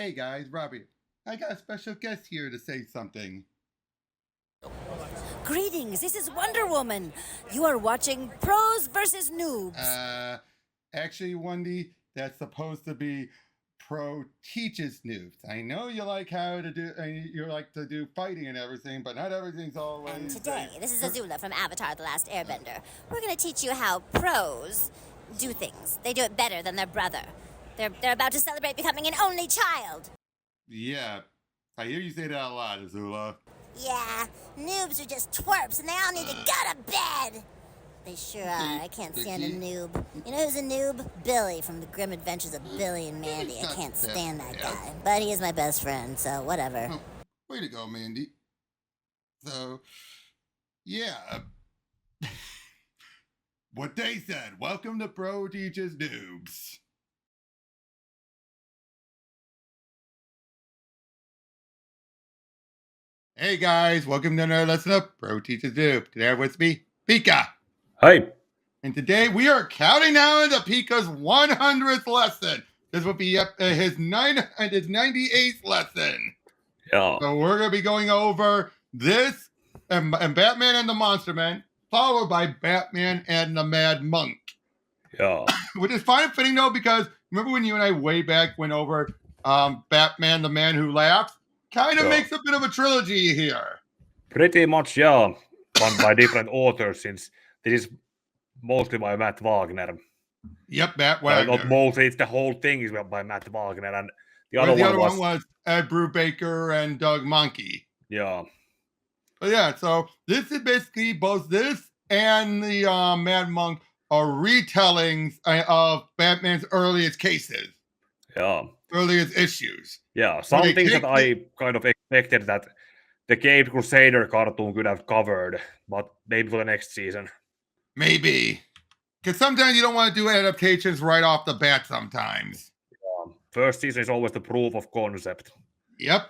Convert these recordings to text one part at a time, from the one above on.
Hey guys, Robbie. I got a special guest here to say something. Greetings, this is Wonder Woman. You are watching Pros versus Noobs. Actually, Wendy, that's supposed to be Pro teaches noobs. I know you like how to do, you like to do fighting and everything, but not everything's always. And today, this is Azula from Avatar The Last Airbender. We're going to teach you how pros do things. They do it better than their brother. They're about to celebrate becoming an only child. Yeah, I hear you say that a lot, Azula. Yeah, noobs are just twerps and they all need to go to bed. They sure are. I can't stand a noob. You know who's a noob? Billy from The Grim Adventures of Billy and Mandy. I can't stand that guy. But he is my best friend, so whatever. Oh, way to go, Mandy. So, yeah. What they said. Welcome to Pro Teaches Noobs. Hey guys, welcome to another lesson of Pro Teaches Noob. Today with me, Pika. Hi. And today we are counting down to Pika's 100th lesson. This will be his 98th lesson. Yeah. So we're going to be going over this and Batman and the Monster Man, followed by Batman and the Mad Monk. Yeah. Which is fine and fitting though, because remember when you and I way back went over Batman, the Man Who Laughs? Kind of makes a bit of a trilogy here. Pretty much, yeah. Done by different authors, since this is mostly by Matt Wagner. Yep, Matt Wagner. Not mostly, it's the whole thing is by Matt Wagner, and the other one was Ed Brubaker and Doug Monkey. Yeah. But yeah, so this is basically both this and the Mad Monk are retellings of Batman's earliest cases. Yeah. Earliest issues. Yeah, some things that I kind of expected that the Caped Crusader cartoon could have covered, but maybe for the next season. Maybe. Because sometimes you don't want to do adaptations right off the bat sometimes. Yeah. First season is always the proof of concept. Yep.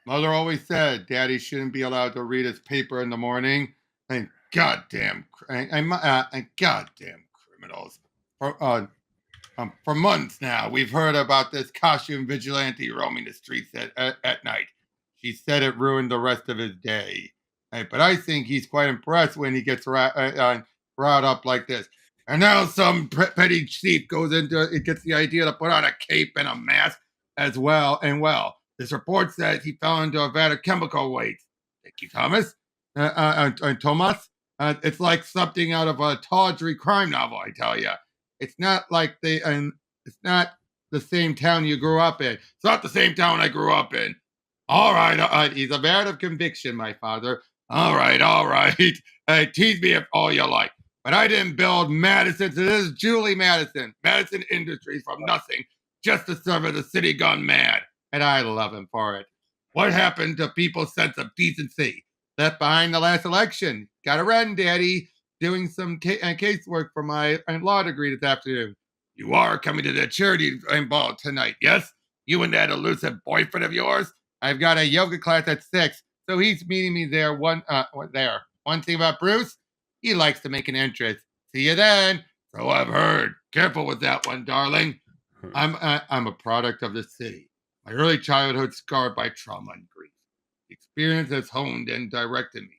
Mother always said Daddy shouldn't be allowed to read his paper in the morning. And goddamn criminals. For months now, we've heard about this costume vigilante roaming the streets at night. She said it ruined the rest of his day. But I think he's quite impressed when he gets riled up like this. And now some petty thief goes into it, gets the idea to put on a cape and a mask as well. And well, this report says he fell into a vat of chemical waste. Thank you, Thomas. Thomas. It's like something out of a tawdry crime novel, I tell you. It's not like it's not the same town you grew up in. It's not the same town I grew up in. All right. He's a man of conviction, my father. All right. Tease me if all you like. But I didn't build Madison. So this is Julie Madison. Madison Industries from nothing, just to serve the city gone mad. And I love him for it. What happened to people's sense of decency? Left behind the last election. Got a run, Daddy. Doing some casework for my law degree this afternoon. You are coming to the charity ball tonight, yes? You and that elusive boyfriend of yours? I've got a yoga class at 6, so he's meeting me there. One thing about Bruce, he likes to make an entrance. See you then. So I've heard. Careful with that one, darling. I'm a product of the city. My early childhood scarred by trauma and grief. The experience has honed and directed me.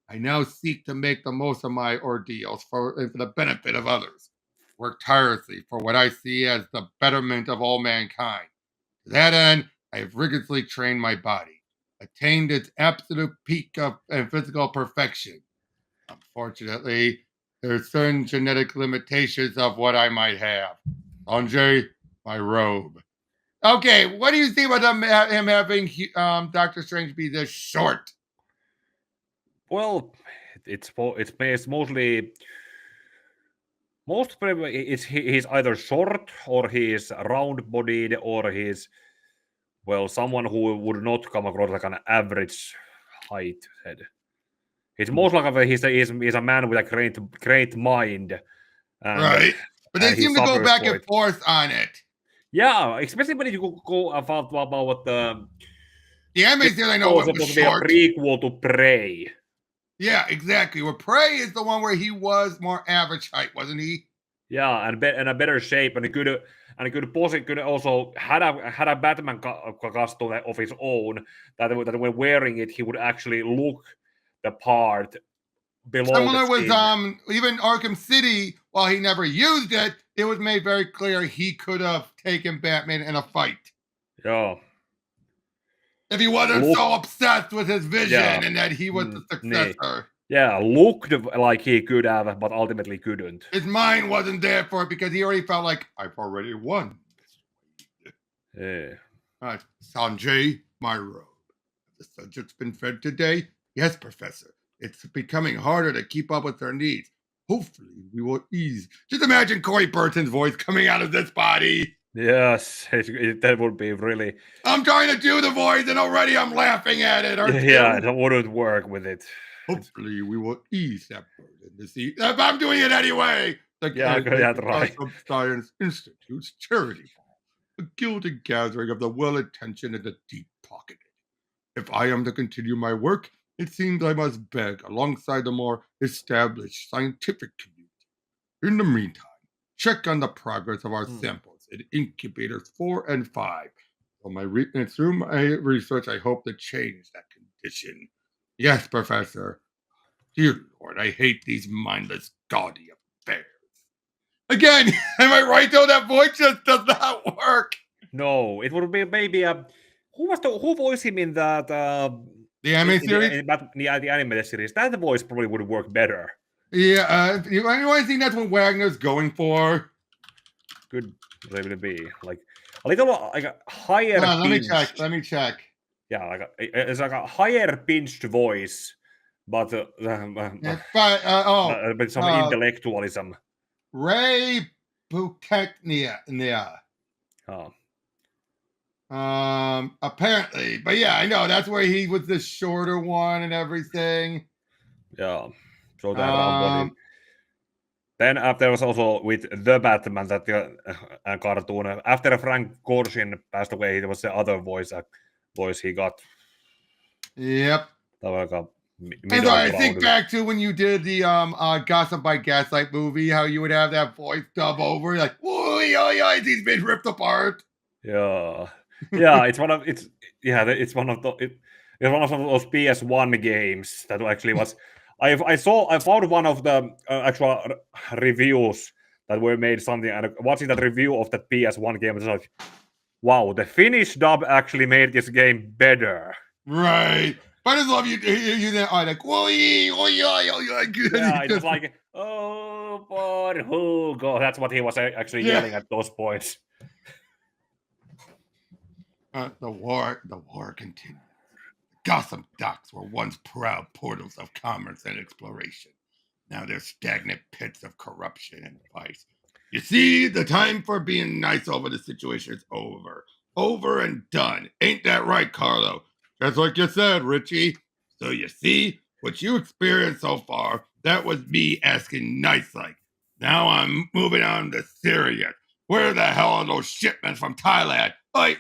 I now seek to make the most of my ordeals for the benefit of others. Work tirelessly for what I see as the betterment of all mankind. To that end, I have rigorously trained my body, attained its absolute peak of physical perfection. Unfortunately, there are certain genetic limitations of what I might have. Sanjay, my robe. Okay, what do you think about him having Dr. Strange be this short? Well, it's mostly he's either short or he's round-bodied or he's someone who would not come across like an average height head. It's most like he's a man with a great mind. Right, but they seem to go back and forth on it. Yeah, especially when you go about the animes there. I know it was short. A prequel to Prey. Yeah, exactly. Well, Prey is the one where he was more average height, wasn't he? Yeah, and a better shape, and could also had a Batman costume of his own that when wearing it, he would actually look the part below the Similar with skin. even Arkham City, while he never used it, it was made very clear he could have taken Batman in a fight. Yeah. If he wasn't so obsessed with his vision and that he was the successor. Yeah, looked like he could have, but ultimately couldn't. His mind wasn't there for it because he already felt like, I've already won. Yeah. Sanjay, my robe. The subject's been fed today? Yes, Professor. It's becoming harder to keep up with their needs. Hopefully, we will ease. Just imagine Corey Burton's voice coming out of this body. Yes, that would be really. I'm trying to do the voice, and already I'm laughing at it. Yeah, that wouldn't work with it. Hopefully, we will ease that burden to see. If I'm doing it anyway. That's right. Science Institute's charity ball, a gilded gathering of the well-intentioned and the deep-pocketed. If I am to continue my work, it seems I must beg alongside the more established scientific community. In the meantime, check on the progress of our samples in incubators 4 and 5. Through my research, I hope to change that condition. Yes, Professor. Dear Lord, I hate these mindless, gaudy affairs. Again, am I right though? That voice just does not work. No, it would be maybe who voiced him in that the anime series? The animated series. That voice probably would work better. Yeah, I think that's what Wagner's going for. Could really be like a little like a higher. Let me check. Yeah, it's like a higher pitched voice, but some intellectualism. Ray Buketnia. Yeah. Oh. Apparently, but yeah, I know that's where he was the shorter one and everything. Yeah, so that round body. Then there was also with the Batman that cartoon. After Frank Gorshin passed away, there was the other voice he got. Yep. And I think back to when you did the Gotham by Gaslight movie, how you would have that voice dub over, like, "Whoa, he's been ripped apart." Yeah, it's one of those PS1 games that actually was. I found one of the actual reviews that were made something, and watching that review of that PS1 game, it's like, wow, the Finnish dub actually made this game better. Right. But I just love you then like, whoa, yeah, it was like, oh, poor Hugo. That's what he was actually yelling at those points. The war continues. Gotham docks were once proud portals of commerce and exploration. Now they're stagnant pits of corruption and vice. You see, the time for being nice over the situation is over. Over and done. Ain't that right, Carlo? Just like you said, Richie. So you see, what you experienced so far, that was me asking nice like. Now I'm moving on to serious. Where the hell are those shipments from Thailand? I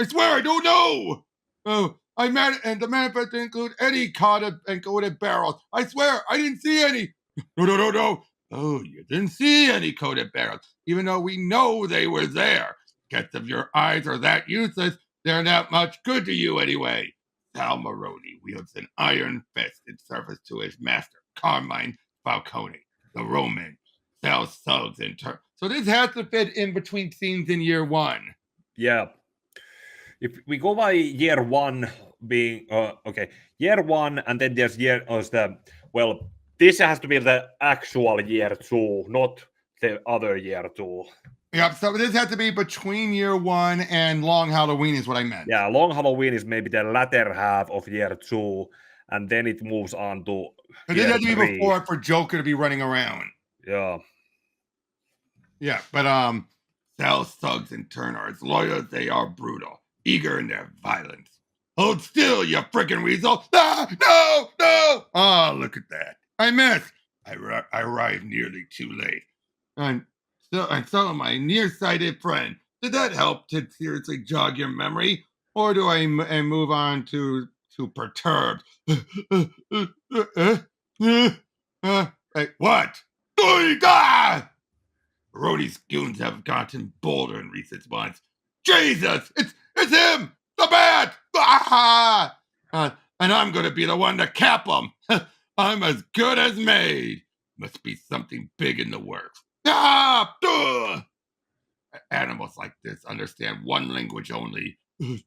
swear I don't know. Oh, and the manifest didn't include any cotton and coated barrels. I swear I didn't see any. No. Oh, you didn't see any coated barrels, even though we know they were there. Guess if your eyes are that useless, they're not much good to you anyway. Sal Maroni wields an iron fist in service to his master, Carmine Falcone, the Roman. Sal thugs in turn. So this has to fit in between scenes in year one. Yeah. If we go by year one being year one, and then there's this has to be the actual year two, not the other year two. Yep, so this has to be between year one and Long Halloween is what I meant. Yeah, Long Halloween is maybe the latter half of year two, and then it moves on to But this has to be before for Joker to be running around. Yeah. Yeah, but Sal's thugs in turn are as loyal as they are brutal, eager in their violence. Hold still, you frickin' weasel! No! Oh, look at that. I missed. I arrived nearly too late. And so my nearsighted friend. Did that help to seriously jog your memory? Or do I move on to perturbed? Hey, what? Baroni's goons have gotten bolder in recent months. Jesus, it's him, the bat! Ah! And I'm going to be the one to cap him. I'm as good as made. Must be something big in the works. Ah! Duh! Animals like this understand one language only. That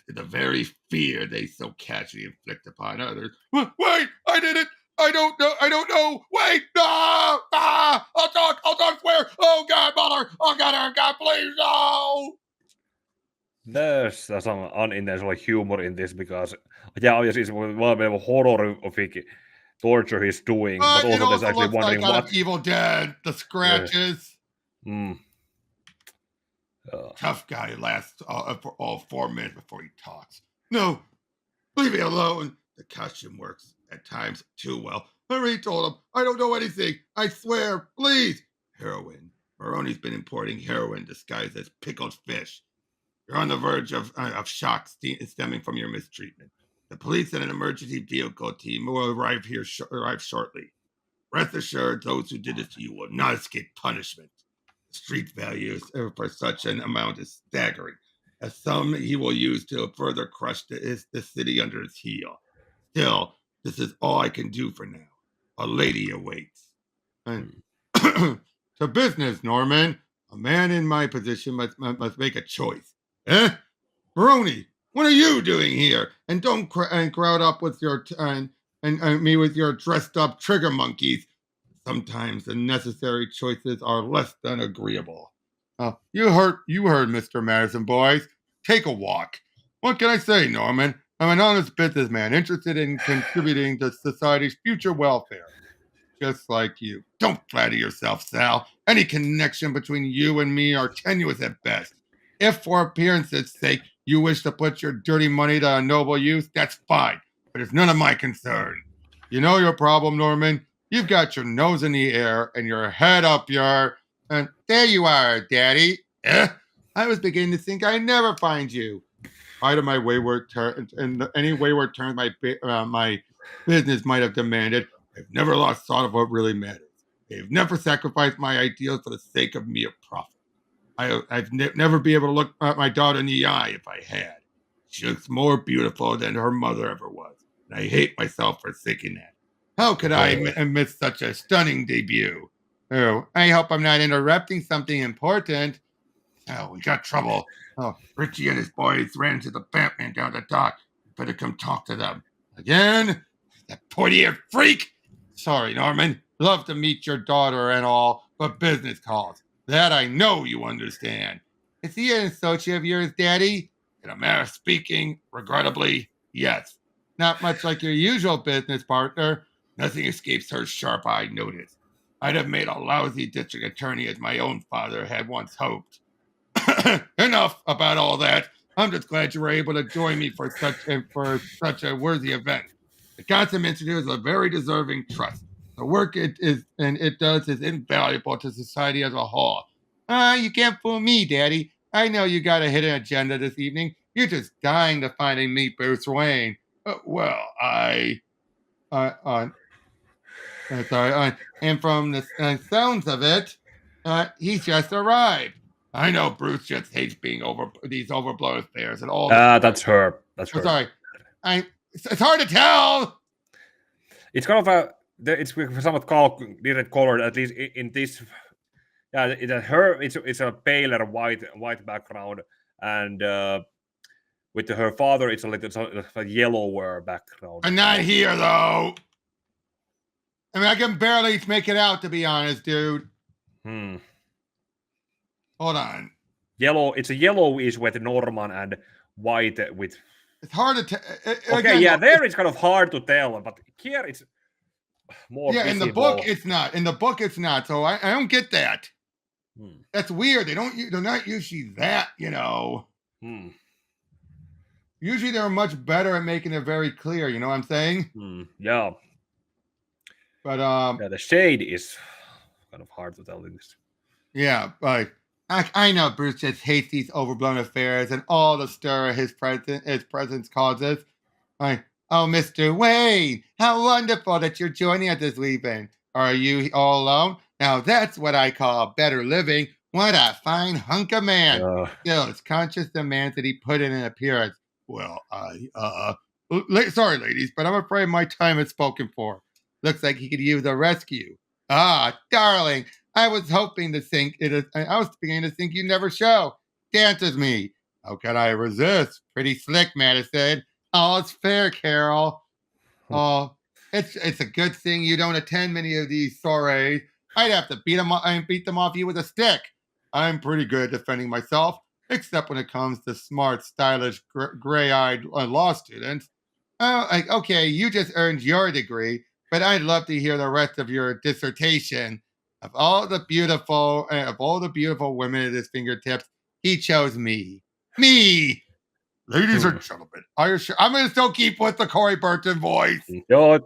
the very fear they so casually inflict upon others. Wait, I did it. I don't know. Wait, I'll talk, swear. Oh God, mother. Oh God, please, no. There's some unintentional humor in this because, ja siis vaan horrorific torture he's doing, but It also there's also actually looks wondering like out what. of Evil Dead, the scratches. Tough guy lasts for all 4 minutes before he talks. No, leave me alone. The costume works at times too well. I already told him I don't know anything. I swear, please. Heroin. Maroni's been importing heroin disguised as pickled fish. You're on the verge of shock stemming from your mistreatment. The police and an emergency vehicle team will arrive shortly. Rest assured, those who did this to you will not escape punishment. The street values for such an amount is staggering. As some he will use to further crush the city under his heel. Still, this is all I can do for now. A lady awaits. And to business, Norman. A man in my position must make a choice. Eh? Baroni, what are you doing here? And don't crowd up with your me with your dressed up trigger monkeys. Sometimes the necessary choices are less than agreeable. You heard, Mr. Madison, boys. Take a walk. What can I say, Norman? I'm an honest businessman interested in contributing to society's future welfare. Just like you. Don't flatter yourself, Sal. Any connection between you and me are tenuous at best. If, for appearance's sake, you wish to put your dirty money to a noble use, that's fine. But it's none of my concern. You know your problem, Norman? You've got your nose in the air and your head up your... And there you are, Daddy. I was beginning to think I'd never find you. Spite of my wayward turns and any wayward turns my business might have demanded, I've never lost thought of what really matters. I've never sacrificed my ideals for the sake of mere profit. I've never be able to look at my daughter in the eye if I had. She looks more beautiful than her mother ever was, and I hate myself for thinking that. How could I miss such a stunning debut? Oh, I hope I'm not interrupting something important. Oh, we got trouble. Oh, Richie and his boys ran into the Batman down the dock. Better come talk to them. Again? That pointy-eared freak? Sorry, Norman. Love to meet your daughter and all, but business calls. That I know you understand. Is he an associate of yours, Daddy? In a manner of speaking, regrettably, yes. Not much like your usual business partner. Nothing escapes her sharp-eyed notice. I'd have made a lousy district attorney as my own father had once hoped. Enough about all that. I'm just glad you were able to join me for such a worthy event. The Gotham Institute is a very deserving trust. The work it does is invaluable to society as a whole. You can't fool me, Daddy. I know you got a hidden agenda this evening. You're just dying to find and meet Bruce Wayne. And from the sounds of it, he's just arrived. I know Bruce just hates being these overblown affairs and all. That's her. That's her. Sorry, it's hard to tell. It's kind of it's somewhat didn't colored, at least in this. Yeah, it's a paler white background, and with her father, it's a yellower background. And not here though. I mean, I can barely make it out, to be honest, dude. Hold on. Yellow. It's a yellowish with Norman and white with. It's hard to tell. Okay, yeah, there it's kind of hard to tell, but here it's more. Yeah, visible. in the book it's not. In the book it's not. So I don't get that. That's weird. They're not usually that, you know. Usually they're much better at making it very clear. You know what I'm saying? Yeah. But yeah, the shade is kind of hard to tell in this. Yeah, but I know Bruce just hates these overblown affairs and all the stir his presence causes. Oh, Mr. Wayne, how wonderful that you're joining us this evening. Are you all alone? Now that's what I call better living. What a fine hunk of man. Still, it's conscious demands that he put in an appearance. Well, sorry, ladies, but I'm afraid my time is spoken for. Looks like he could use a rescue. Ah, darling, I was hoping to think it is. I was beginning to think you never show. Dance with me. How can I resist? Pretty slick, Madison. Oh, it's fair, Carol. Oh, it's a good thing you don't attend many of these soirees. I'd have to beat them off you with a stick. I'm pretty good at defending myself, except when it comes to smart, stylish, gray-eyed law students. Oh, okay, you just earned your degree, but I'd love to hear the rest of your dissertation. Of all the beautiful women at his fingertips, he chose me. Me. Ladies and gentlemen, I'm going to still keep with the Corey Burton voice. Joo.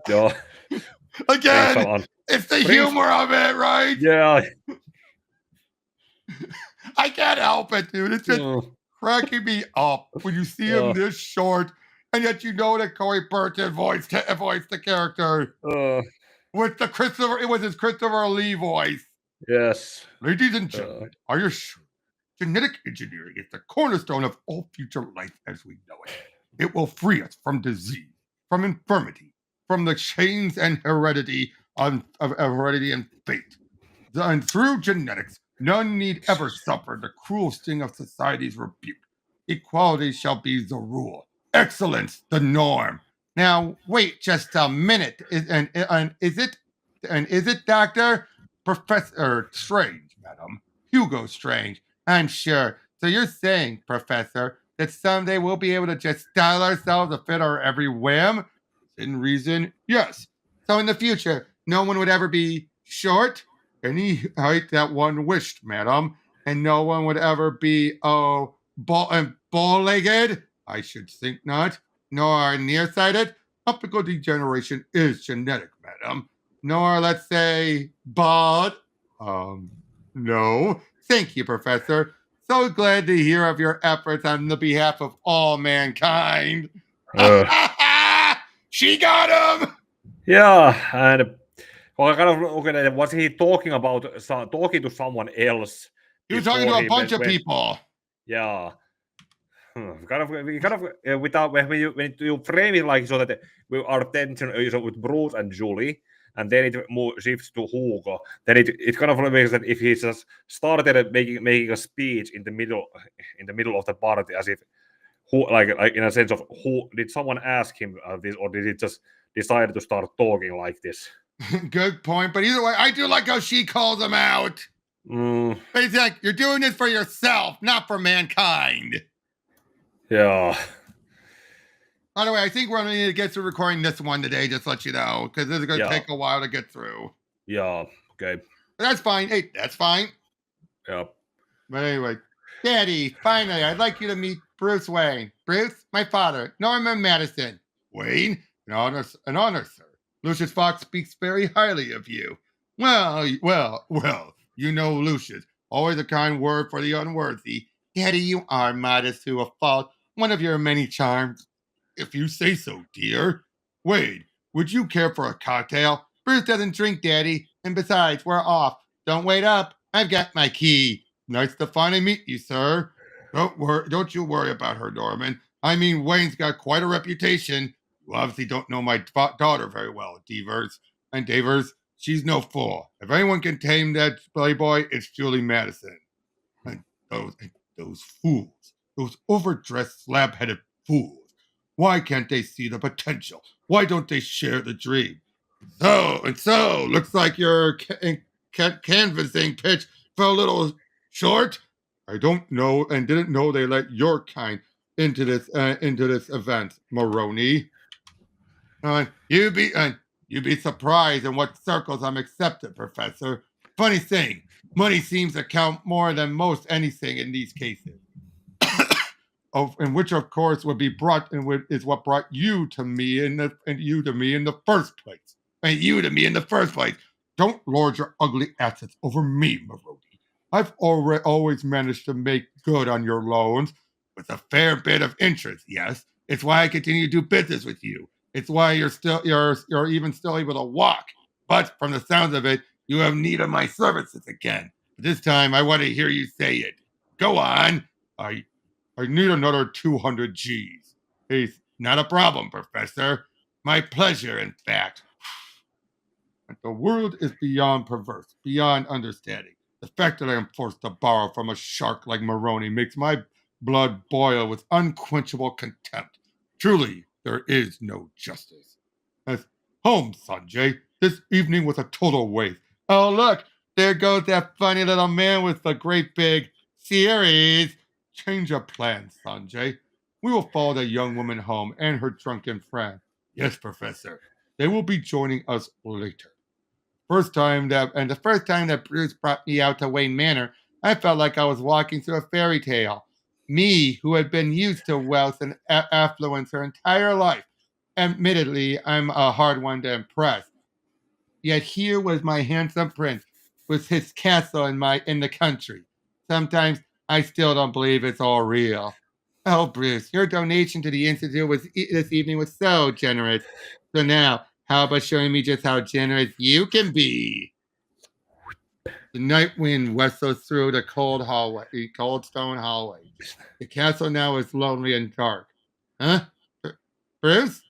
Again, it's the humor of it, right? Yeah. I can't help it, dude. It's just cracking me up when you see him this short, and yet you know that Corey Burton voiced the character with his Christopher Lee voice. Yes. Ladies and gentlemen, are you sure? Genetic engineering is the cornerstone of all future life as we know it. It will free us from disease, from infirmity, from the chains and heredity of heredity and fate. And through genetics, none need ever suffer the cruel sting of society's rebuke. Equality shall be the rule. Excellence the norm. Now, wait just a minute. Is it Dr. Professor Strange, madam? Hugo Strange. I'm sure. So you're saying, Professor, that someday we'll be able to just style ourselves to fit our every whim? In reason, yes. So in the future, no one would ever be short, any height that one wished, madam, and no one would ever be, ball-legged? I should think not. Nor nearsighted. Optical degeneration is genetic, madam. Nor, let's say, bald. No. Thank you, Professor. So glad to hear of your efforts on the behalf of all mankind. She got him! Yeah, and well, kind of looking at it, was he talking about talking to someone else? He was talking to a bunch of people. Yeah. Without when you frame it like so that our attention is with Bruce and Julie, and then it shifts to Hugo. Then it kind of makes that if he just started making a speech in the middle of the party, as if like in a sense of who did someone ask him this, or did he just decide to start talking like this? Good point, but either way, I do like how she calls him out. But he's like, you're doing this for yourself, not for mankind. Yeah. By the way, I think we're going to need to get through recording this one today, just to let you know, because this is going to take a while to get through. Yeah, okay. But that's fine. Hey, that's fine. Yeah. But anyway, Daddy, finally, I'd like you to meet Bruce Wayne. Bruce, my father, Norman Madison. Wayne, an honor, sir. Lucius Fox speaks very highly of you. Well, you know Lucius. Always a kind word for the unworthy. Daddy, you are modest to a fault, one of your many charms. If you say so, dear. Wade, would you care for a cocktail? Bruce doesn't drink, Daddy. And besides, we're off. Don't wait up. I've got my key. Nice to finally meet you, sir. Don't you worry about her, Norman. I mean, Wayne's got quite a reputation. You obviously don't know my daughter very well, Devers. And Davers, she's no fool. If anyone can tame that playboy, it's Julie Madison. And those fools, those overdressed, slab-headed fools. Why can't they see the potential? Why don't they share the dream? So, looks like your canvassing pitch fell a little short. I don't know and didn't know they let your kind into this event, Maroney. You'd be surprised in what circles I'm accepted, Professor. Funny thing, money seems to count more than most anything in these cases. And which, of course, is what brought you to me in the first place. And you to me in the first place. Don't lord your ugly assets over me, Maroney. I've always managed to make good on your loans with a fair bit of interest. Yes, it's why I continue to do business with you. It's why you're even still able to walk. But from the sounds of it, you have need of my services again. This time, I want to hear you say it. Go on. I need another 200 G's. It's not a problem, Professor. My pleasure, in fact. But the world is beyond perverse, beyond understanding. The fact that I am forced to borrow from a shark like Maroney makes my blood boil with unquenchable contempt. Truly, there is no justice. As home, Sanjay. This evening was a total waste. Oh, look, there goes that funny little man with the great big series. Change of plans, Sanjay. We will follow the young woman home and her drunken friend. Yes, Professor. They will be joining us later. The first time that Bruce brought me out to Wayne Manor, I felt like I was walking through a fairy tale. Me, who had been used to wealth and affluence her entire life. Admittedly, I'm a hard one to impress. Yet here was my handsome prince with his castle in the country. Sometimes I still don't believe it's all real. Oh, Bruce, your donation to the Institute this evening was so generous. So now, how about showing me just how generous you can be? The night wind whistles through the cold stone hallway. The castle now is lonely and dark. Huh? Bruce?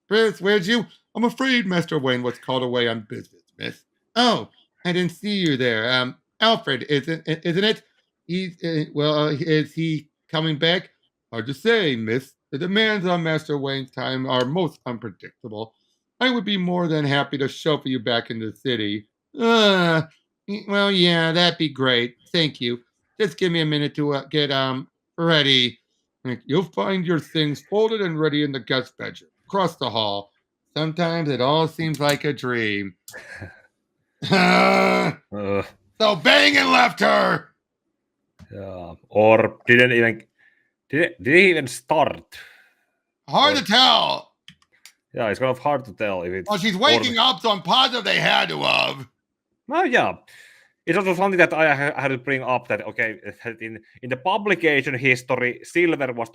Bruce, where'd you? I'm afraid Master Wayne was called away on business, miss. Oh, I didn't see you there. Alfred, isn't it? Is he coming back? Hard to say, miss. The demands on Master Wayne's time are most unpredictable. I would be more than happy to chauffeur you back into the city. Well, yeah, that'd be great. Thank you. Just give me a minute to get ready. You'll find your things folded and ready in the guest bedroom, across the hall. Sometimes it all seems like a dream. So bang and left her. Yeah. Or did he even start? Hard to tell. Yeah, it's kind of hard to tell if it's. Well, she's waking up, so I'm positive they had to have. Well, yeah. It's also something that I had to bring up that in the publication history, Silver was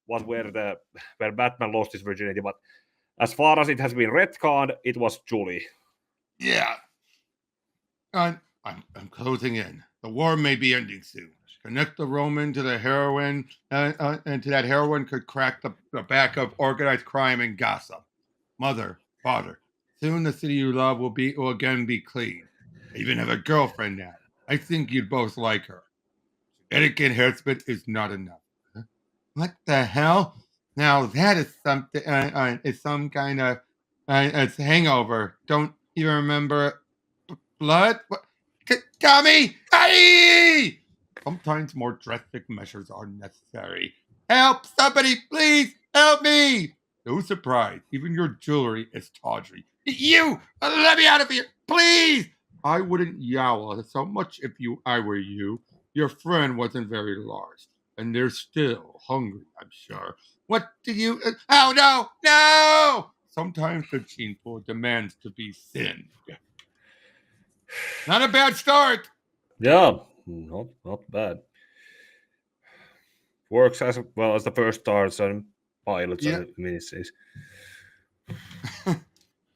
was where Batman lost his virginity, but as far as it has been retconned, it was Julie. Yeah. I'm closing in. The war may be ending soon. Connect the Roman to the heroine, and to that heroine could crack the back of organized crime and gossip. Mother, father, soon the city you love will again be clean. I even have a girlfriend now. I think you'd both like her. Etiquette enhancement is not enough. Huh? What the hell? Now that is something. It's some kind of it's hangover. Don't even remember blood. What? Tommy, hey! Sometimes more drastic measures are necessary. Help! Somebody, please help me! No surprise, even your jewelry is tawdry. You! Let me out of here, please! I wouldn't yowl so much if I were you. Your friend wasn't very large, and they're still hungry, I'm sure. What do you... Oh, no! No! Sometimes the gene pool demands to be thinned. Not a bad start. Yeah, not bad. Works as well as the first stars and pilots and miniseries.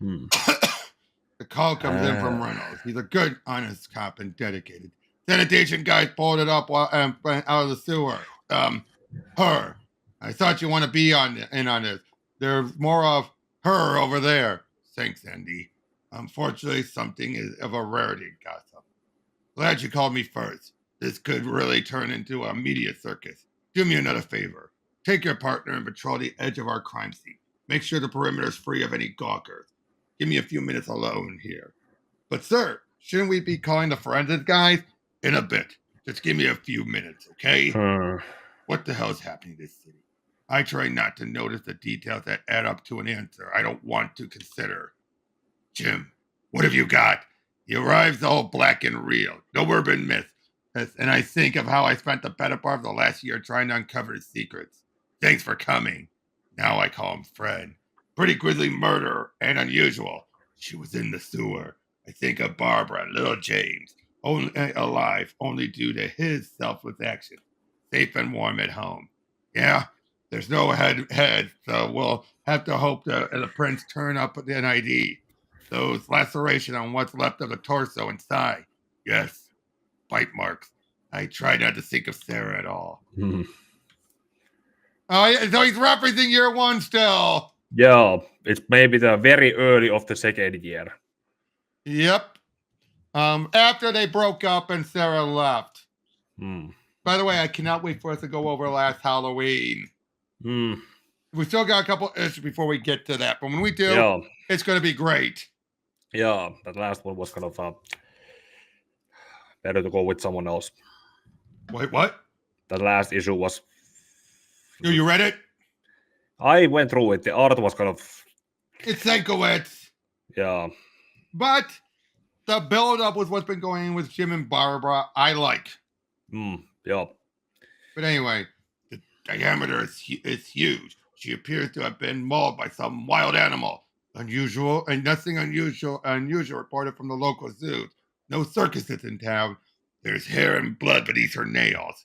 The call comes in from Reynolds. He's a good, honest cop and dedicated. Sanitation guys pulled it up out of the sewer. Her. I thought you want to be in on this. There's more of her over there. Thanks, Andy. Unfortunately, something is of a rarity in Gotham. Glad you called me first. This could really turn into a media circus. Do me another favor. Take your partner and patrol the edge of our crime scene. Make sure the perimeter is free of any gawkers. Give me a few minutes alone here. But, sir, shouldn't we be calling the forensics guys? In a bit. Just give me a few minutes, okay? What the hell's happening in this city? I try not to notice the details that add up to an answer I don't want to consider. Jim, what have you got? He arrives all black and real. No urban myth. And I think of how I spent the better part of the last year trying to uncover his secrets. Thanks for coming. Now I call him Fred. Pretty grisly murder and unusual. She was in the sewer. I think of Barbara and little James. Alive only due to his selfless action. Safe and warm at home. Yeah, there's no head, so we'll have to hope the prince turn up with an ID. Those lacerations on what's left of the torso and thigh. Yes, bite marks. I try not to think of Sarah at all. Oh, yeah, so he's referencing year 1 still. Yeah, it's maybe the very early of the second year. Yep. After they broke up and Sarah left. By the way, I cannot wait for us to go over last Halloween. We still got a couple issues before we get to that, but when we do, it's going to be great. Yeah, that last one was kind of better to go with someone else. Wait, what? That last issue was... You read it? I went through it. The art was kind of... It's Sienkiewicz. Yeah. But the build-up with what's been going on with Jim and Barbara, I like. Yeah. But anyway, the diameter is huge. She appears to have been mauled by some wild animal. Unusual, and nothing unusual reported from the local zoo. No circuses in town. There's hair and blood beneath her nails.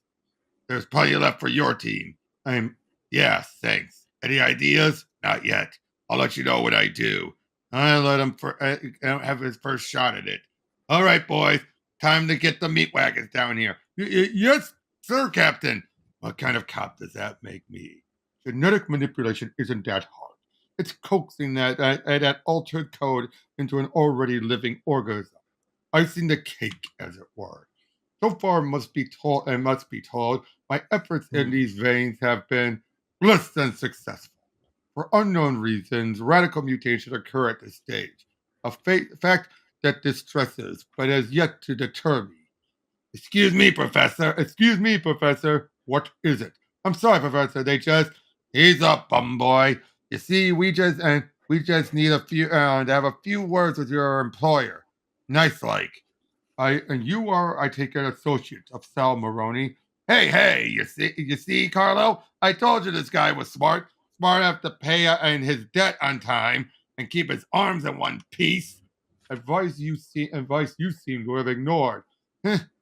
There's plenty left for your team. Yes, thanks. Any ideas? Not yet. I'll let you know when I do. I let him have his first shot at it. All right, boys. Time to get the meat wagons down here. Yes, sir, Captain. What kind of cop does that make me? Genetic manipulation isn't that hard. It's coaxing that altered code into an already living organism. Icing the cake, as it were. So far, must be told, my efforts in these veins have been less than successful. For unknown reasons, radical mutations occur at this stage. A fact that distresses, but has yet to deter me. Excuse me, Professor. What is it? I'm sorry, Professor. He's a bum boy. You see, we just need to have a few words with your employer. Nice like. I take it, associate of Sal Maroney. Hey, you see, Carlo? I told you this guy was smart enough to pay his debt on time and keep his arms in one piece. Advice you seem to have ignored.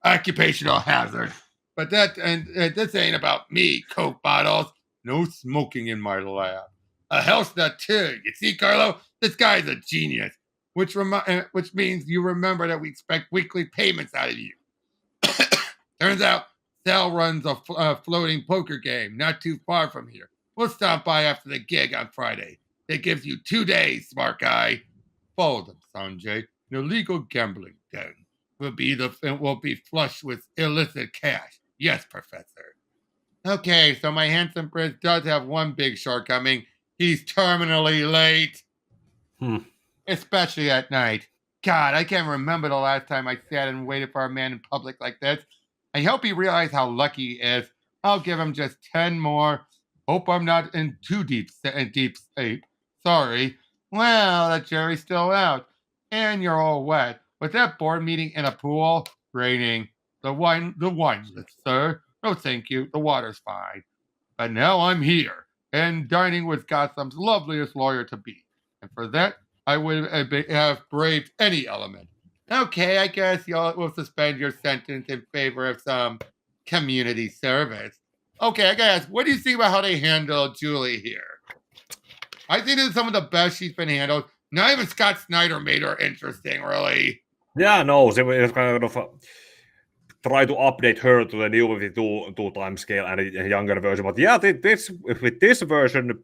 Occupational hazard. But this ain't about me, Coke bottles. No smoking in my lab. A health nut too. You see, Carlo? This guy's a genius. Which means you remember that we expect weekly payments out of you. Turns out Sal runs a floating poker game not too far from here. We'll stop by after the gig on Friday. It gives you 2 days, smart guy. Follow them, Sanjay. An illegal gambling den will be flush with illicit cash. Yes, Professor. Okay, so my handsome prince does have one big shortcoming. He's terminally late. Especially at night. God, I can't remember the last time I sat and waited for a man in public like this. I hope he realizes how lucky he is. I'll give him just 10 more. Hope I'm not in too deep sleep. Sorry. Well, that jury's still out. And you're all wet. Was that board meeting in a pool? Raining. The wine list, sir. No, thank you. The water's fine. But now I'm here, and dining with Gotham's loveliest lawyer to be. And for that, I would have braved any element. Okay, I guess we'll suspend your sentence in favor of some community service. Okay, I gotta ask, what do you think about how they handled Julie here? I think this is some of the best she's been handled. Not even Scott Snyder made her interesting, really. Yeah, no, they were kind of try to update her to the new 52 time scale and a younger version. But yeah, with this version,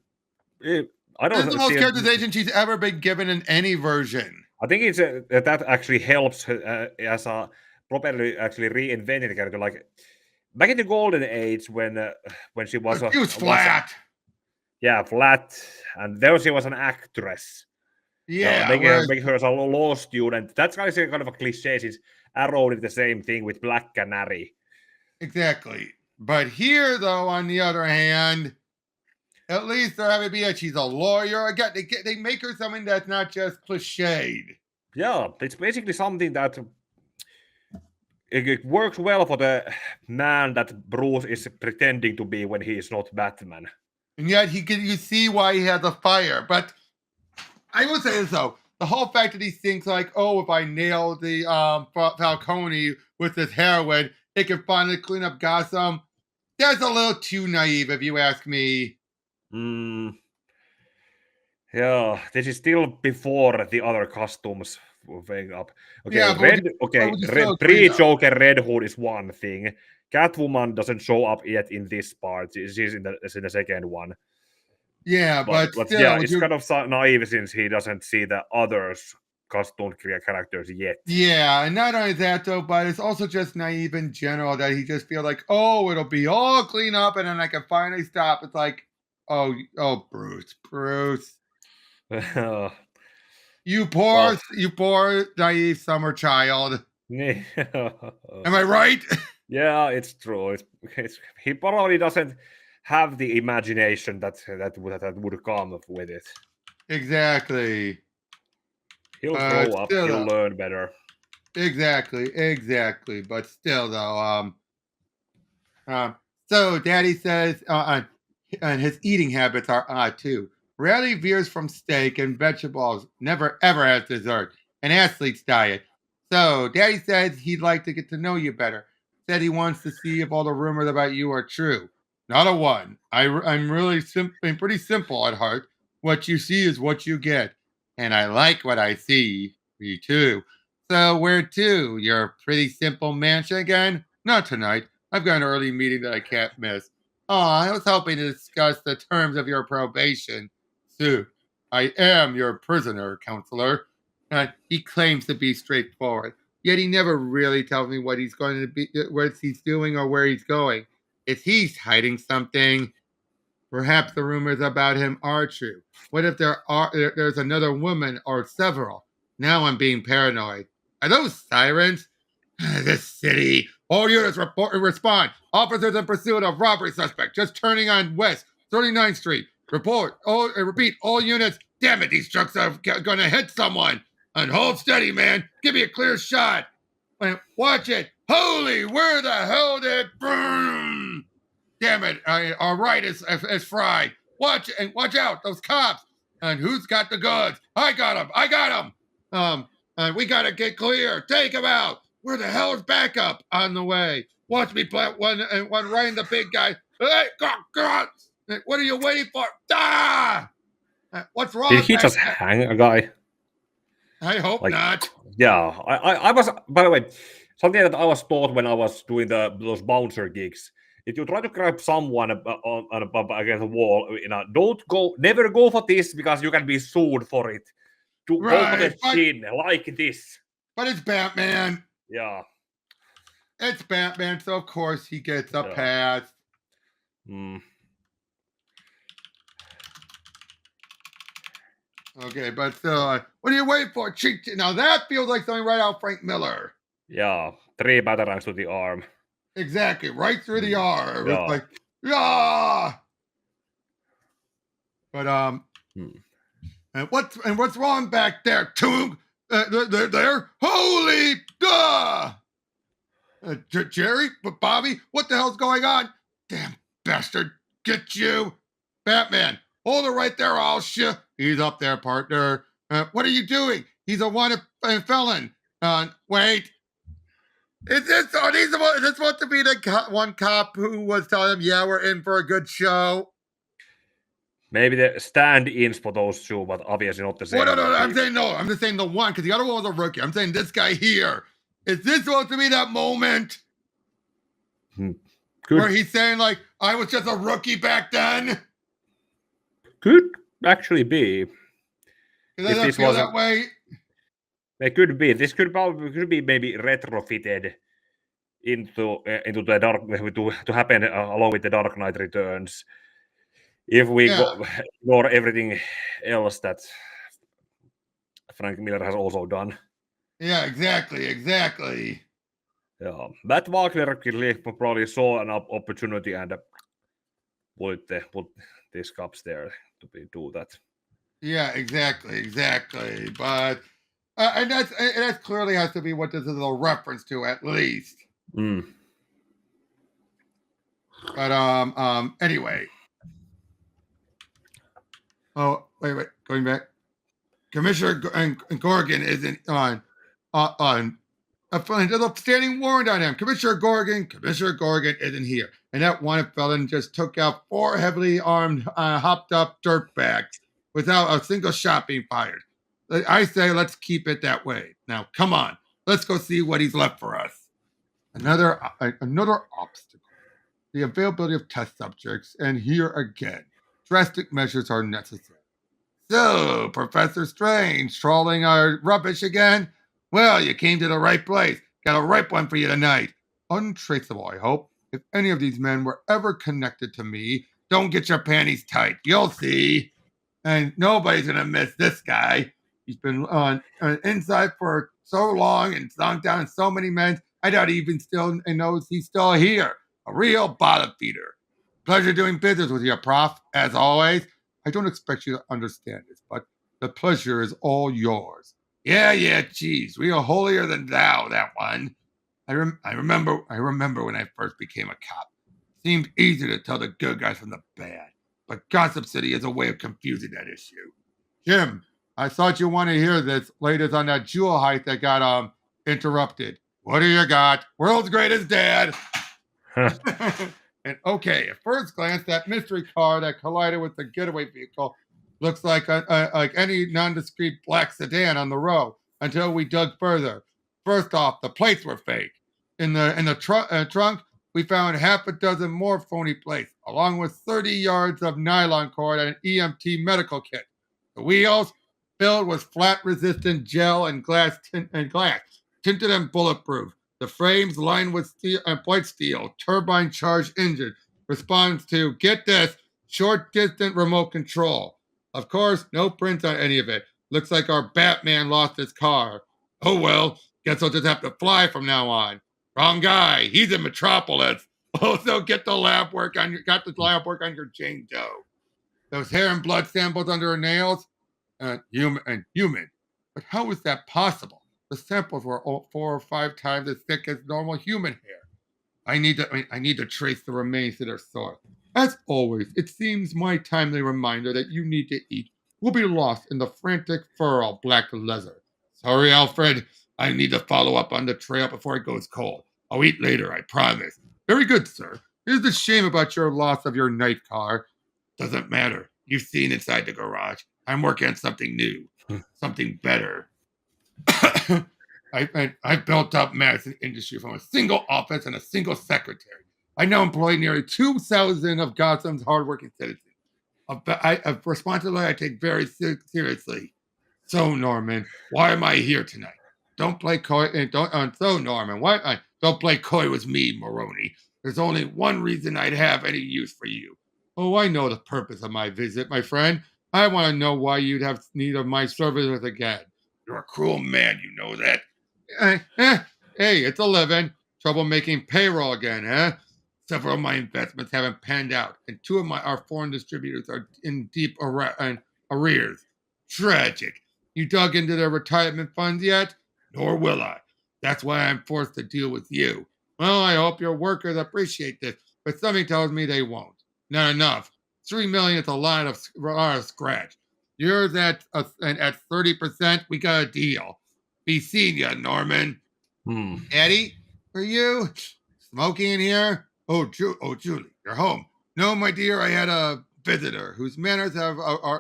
I don't. This is the most characterization she's ever been given in any version. I think it's that actually helps as a properly actually reinvented the character. Like back in the golden age when she was she was flat. Flat, and there she was an actress. Yeah, make her as a law student. That's kind of a cliche. Since Arrow did the same thing with Black Canary. Exactly, but here, though, on the other hand, at least they're having be she's a lawyer. Again, they make her something that's not just cliched. Yeah, it's basically something that it works well for the man that Bruce is pretending to be when he is not Batman. And yet you see why he has a fire. But I will say this though. The whole fact that he thinks like, oh, if I nail the Falcone with this heroin, it can finally clean up Gotham. That's a little too naive, if you ask me. Yeah, this is still before the other costumes went up. Okay, Yeah, but would you still agree, though? Pre-Joker Red Hood is one thing. Catwoman doesn't show up yet in this part. She's in the second one. Yeah, but But still, yeah, would it's you? kind of naive since he doesn't see the others costumed characters yet. Yeah, and not only that though, but it's also just naive in general that he just feel like, oh, it'll be all clean up, and then I can finally stop. It's like, oh, Bruce, you Well, poor naive summer child. Am I right? yeah, it's true. He probably doesn't have the imagination that would come with it. Exactly. He'll grow up. Still, He'll learn better. exactly. But still, though, so Daddy says, and his eating habits are odd too. Rarely veers from steak and vegetables. Never ever has dessert. An athlete's diet. So Daddy says he'd like to get to know you better. Said he wants to see if all the rumors about you are true. Not a one. I'm really I'm pretty simple at heart. What you see is what you get, and I like what I see. Me too. So where to? Your pretty simple mansion again? Not tonight. I've got an early meeting that I can't miss. Oh, I was hoping to discuss the terms of your probation. Soon. I am your prisoner, counselor. He claims to be straightforward, yet he never really tells me what he's going to be, what he's doing, or where he's going. If he's hiding something, perhaps the rumors about him are true. What if there's another woman or several? Now I'm being paranoid. Are those sirens? This city. All units respond. Officers in pursuit of robbery suspect just turning on West 39th Street. Report. Repeat. All units. Damn it, these trucks are going to hit someone. And hold steady, man. Give me a clear shot. Watch it. Holy, where the hell did it burn? Damn it. Our right is fried. Watch out. Those cops. And who's got the goods? I got them. We got to get clear. Take them out. Where the hell is backup? On the way. Watch me plant one right in the big guy. Hey, God. What are you waiting for? What's wrong? Did he just hang a guy? I hope not. Yeah, I was. By the way, something that I was taught when I was doing those bouncer gigs. If you try to grab someone against a wall, never go for this because you can be sued for it. Go for the chin like this. But it's Batman. Yeah. It's Batman, so of course he gets a pass. Okay, but still, what are you waiting for? Now that feels like something right out Frank Miller. Yeah, 3 batarangs to the arm. Exactly, right through the arm. Yeah. It's like, yeah. But and what's wrong back there, Toog? They're there. Holy duh! Jerry, Bobby, what the hell's going on? Damn bastard! Get you, Batman! Hold it right there, I'll shoot. He's up there, partner. What are you doing? He's a wanted felon. Wait. Is this supposed to be the one cop who was telling him, yeah, we're in for a good show? Maybe the stand-ins for those two, but obviously not the same. Well, no, I'm saying no. I'm just saying the one, because the other one was a rookie. I'm saying this guy here. Is this supposed to be that moment? Where he's saying, like, I was just a rookie back then? Could actually be. Does that feel that way? It could be. This could be maybe retrofitted into the dark to happen along with the Dark Knight Returns. If we ignore everything else that Frank Miller has also done. Yeah, exactly. Yeah, Matt Wagner probably saw an opportunity and put these cops there to do that. Yeah, exactly. But and that clearly has to be what this is a reference to, at least. But anyway. Oh, wait, going back. Commissioner Gorgon isn't on there's a standing warrant on him. Commissioner Gorgon isn't here. And that wanted felon just took out 4 heavily armed, hopped up dirtbags. without a single shot being fired. I say let's keep it that way. Now, come on, let's go see what he's left for us. Another obstacle: the availability of test subjects, and here again, drastic measures are necessary. So, Professor Strange, trolling our rubbish again? Well, you came to the right place. Got a ripe one for you tonight. Untraceable, I hope. If any of these men were ever connected to me, don't get your panties tight. You'll see. And nobody's going to miss this guy. He's been on inside for so long and sunk down in so many men. I doubt he even still knows he's still here. A real bottom feeder. Pleasure doing business with you, Prof. As always. I don't expect you to understand this, but the pleasure is all yours. Yeah, geez, we are holier than thou, that one. I remember when I first became a cop. It seemed easy to tell the good guys from the bad, but Gotham City has a way of confusing that issue. Jim, I thought you want to hear this latest on that jewel heist that got interrupted. What do you got? World's greatest dad. And okay, at first glance, that mystery car that collided with the getaway vehicle looks like any nondescript black sedan on the road. Until we dug further. First off, the plates were fake. In the trunk, we found half a dozen more phony plates, along with 30 yards of nylon cord and an EMT medical kit. The wheels filled with flat-resistant gel and glass, tinted and bulletproof. The frames lined with steel and white steel, turbine-charged engine, responds to, get this, short-distance remote control. Of course, no prints on any of it. Looks like our Batman lost his car. Oh well, guess I'll just have to fly from now on. Wrong guy. He's in Metropolis. Also, got the lab work on your Jane Doe. Those hair and blood samples under her nails, human. But how is that possible? The samples were 4 or 5 times as thick as normal human hair. I need to trace the remains to their source. As always, it seems my timely reminder that you need to eat will be lost in the frantic fur of black leather. Sorry, Alfred. I need to follow up on the trail before it goes cold. I'll eat later, I promise. Very good, sir. Here's the shame about your loss of your night car. Doesn't matter. You've seen inside the garage. I'm working on something new, something better. I've built up Madison Industry from a single office and a single secretary. I now employ nearly 2,000 of Gotham's hardworking citizens. A responsibility I take very seriously. So, Norman, why am I here tonight? Don't play coy. Don't play coy with me, Maroney. There's only one reason I'd have any use for you. Oh, I know the purpose of my visit, my friend. I want to know why you'd have need of my services again. You're a cruel man, you know that. Hey, it's 11. Trouble making payroll again, huh? Several of my investments haven't panned out, and 2 of our foreign distributors are in deep arrears. Tragic. You dug into their retirement funds yet? Nor will I. That's why I'm forced to deal with you. Well, I hope your workers appreciate this, but something tells me they won't. Not enough. $3 million is a lot of scratch. Yours at 30%, we got a deal. Be seeing you, Norman. Eddie, are you smoking in here? Oh, Julie, you're home. No, my dear, I had a visitor whose manners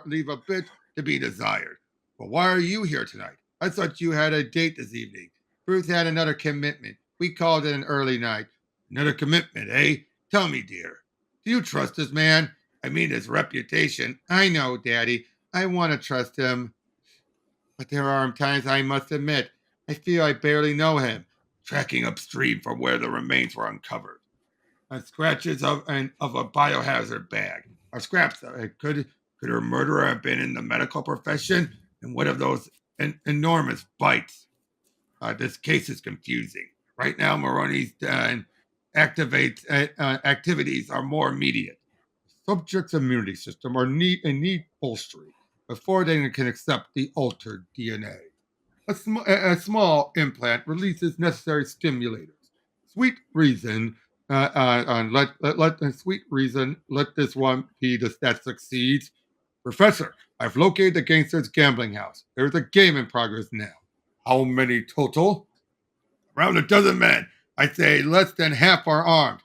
leave a bit to be desired. But why are you here tonight? I thought you had a date this evening. Bruce had another commitment. We called it an early night. Another commitment, eh? Tell me, dear. Do you trust this man? I mean his reputation. I know, Daddy. I want to trust him. But there are times I must admit, I feel I barely know him. Tracking upstream from where the remains were uncovered. Scratches of a biohazard bag. Or scraps. Could her murderer have been in the medical profession? And what of those enormous bites? This case is confusing. Right now, Maroney's activities are more immediate. Subject's immunity system need bolstering before they can accept the altered DNA. A small implant releases necessary stimulators. Sweet reason, let this one be that succeeds. Professor, I've located the gangster's gambling house. There's a game in progress now. How many total? Around a dozen men. I'd say less than half are armed.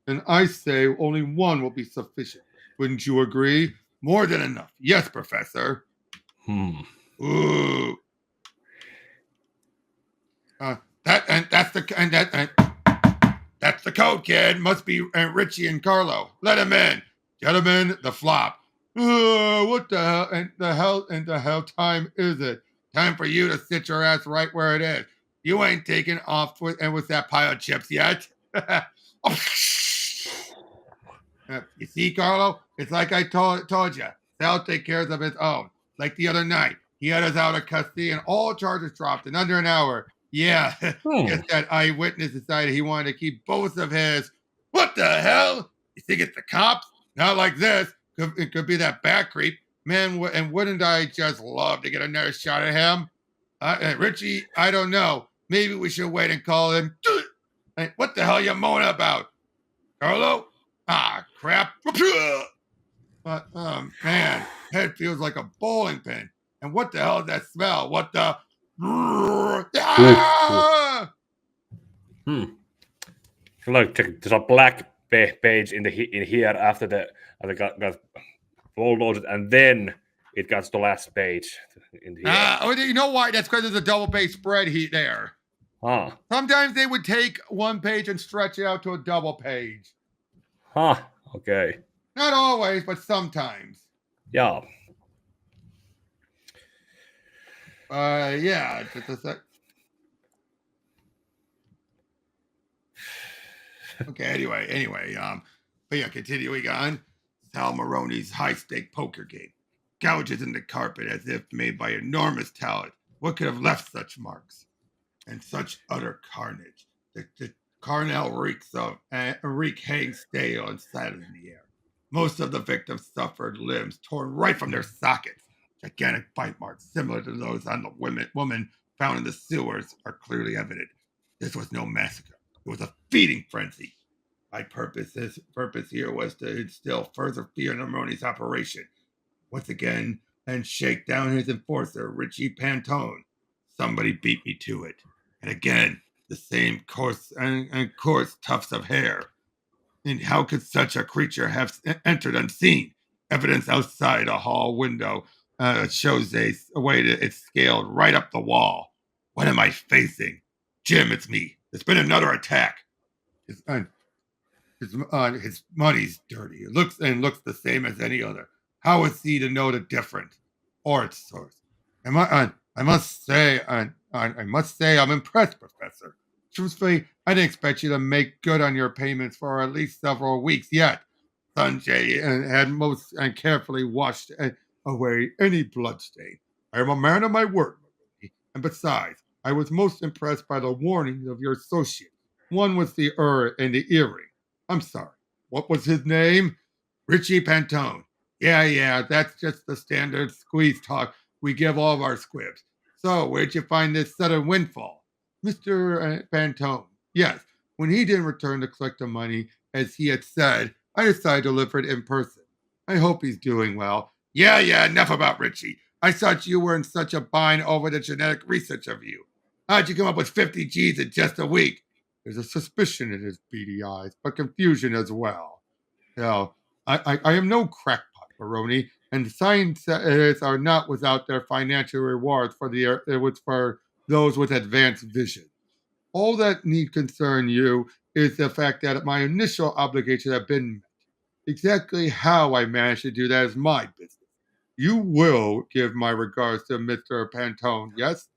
And I say only one will be sufficient. Wouldn't you agree? More than enough. Yes, Professor. Ooh. That's the code, kid. Must be Richie and Carlo. Let him in. Gentlemen, the flop. What the hell time is it? Time for you to sit your ass right where it is. You ain't taken off with that pile of chips yet. You see, Carlo? It's like I told you. Sal take care of his own. Like the other night, he had us out of custody and all charges dropped in under an hour. Yeah, guess that eyewitness decided he wanted to keep both of his. What the hell? You think it's the cops? Not like this. It could be that bat creep. Man, and wouldn't I just love to get another shot at him? Richie, I don't know. Maybe we should wait and call him. Hey, what the hell are you moaning about? Carlo? Ah, crap. But, man, head feels like a bowling pin. And what the hell is that smell? What the? Ah! Like, there's a black page in here after got bulldozed, and then it got to the last page in here. You know why? That's because there's a double page spread there. Sometimes they would take one page and stretch it out to a double page. Okay. Not always, but sometimes. Yeah. Yeah. Just a sec. Okay. Anyway. But yeah, continuing on. Sal Maroney's high-stake poker game. Gouges in the carpet as if made by enormous talent. What could have left such marks? And such utter carnage. The Carnell reek hangs stale and silent in the air. Most of the victims suffered limbs torn right from their sockets. Gigantic bite marks, similar to those on the woman found in the sewers, are clearly evident. This was no massacre. It was a feeding frenzy. My purpose here was to instill further fear in Maroney's operation. Once again, and shake down his enforcer, Richie Pantone. Somebody beat me to it. And again, the same coarse tufts of hair. And how could such a creature have entered unseen? Evidence outside a hall window shows a way that it's scaled right up the wall. What am I facing? Jim, it's me. There's been another attack. His money's dirty. It looks the same as any other. How is he to know the difference or its source? I must say I'm impressed, Professor. Truthfully, I didn't expect you to make good on your payments for at least several weeks yet. Sanjay had most carefully washed away any bloodstain. I am a man of my word, and besides, I was most impressed by the warnings of your associate. One was the and the earring. I'm sorry. What was his name? Richie Pantone. Yeah, that's just the standard squeeze talk we give all of our squibs. So, where'd you find this sudden windfall? Mr. Pantone. Yes, when he didn't return to collect the money, as he had said, I decided to deliver it in person. I hope he's doing well. Yeah, enough about Richie. I thought you were in such a bind over the genetic research of you. How'd you come up with 50 G's in just a week? There's a suspicion in his beady eyes, but confusion as well. Now, I am no crackpot, Maroney, and scientists are not without their financial rewards for those with advanced vision. All that need concern you is the fact that my initial obligations have been met. Exactly how I managed to do that is my business. You will give my regards to Mr. Pantone, yes?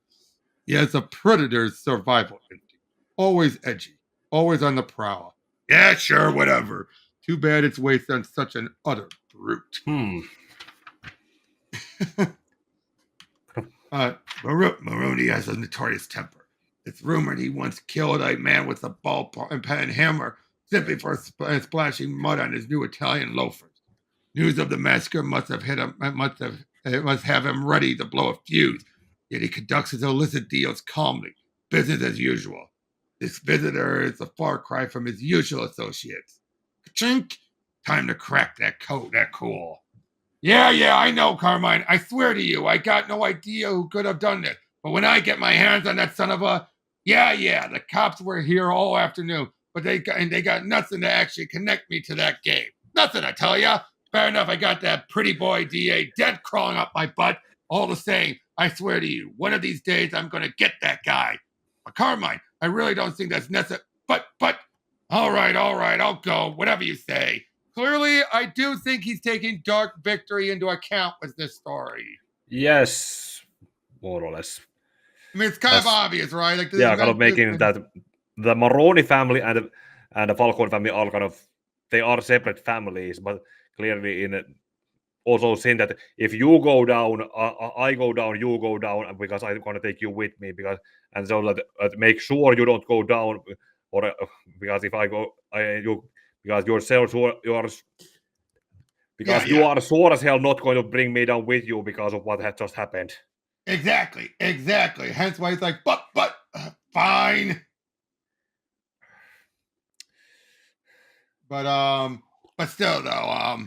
He has a predator's survival instinct. Always edgy, always on the prowl. Yeah, sure, whatever. Too bad it's wasted on such an utter brute. Maroney has a notorious temper. It's rumored he once killed a man with a ball pen hammer simply for splashing mud on his new Italian loafers. News of the massacre must have him ready to blow a fuse, yet he conducts his illicit deals calmly, business as usual. This visitor is a far cry from his usual associates. Chink! Time to crack that code, that cool. Yeah, I know, Carmine. I swear to you, I got no idea who could have done this. But when I get my hands on that son of a... Yeah, the cops were here all afternoon, but they got nothing to actually connect me to that game. Nothing, I tell ya. fair enough. I got that pretty boy DA dead crawling up my butt. All the same, I swear to you, one of these days I'm going to get that guy. But Carmine, I really don't think that's necessary. But, all right, I'll go. Whatever you say. Clearly, I do think he's taking Dark Victory into account with this story. Yes, more or less. I mean, it's kind of obvious, right? Like, kind of making that the Maroni family and the Falcone family are kind of, they are separate families, but clearly also saying that if you go down, I go down, you go down, because I'm going to take you with me, and so that make sure you don't go down, or because if I go, because yourself, you are sure as hell not going to bring me down with you because of what had just happened. Exactly. Hence why he's like, but, fine. But still though,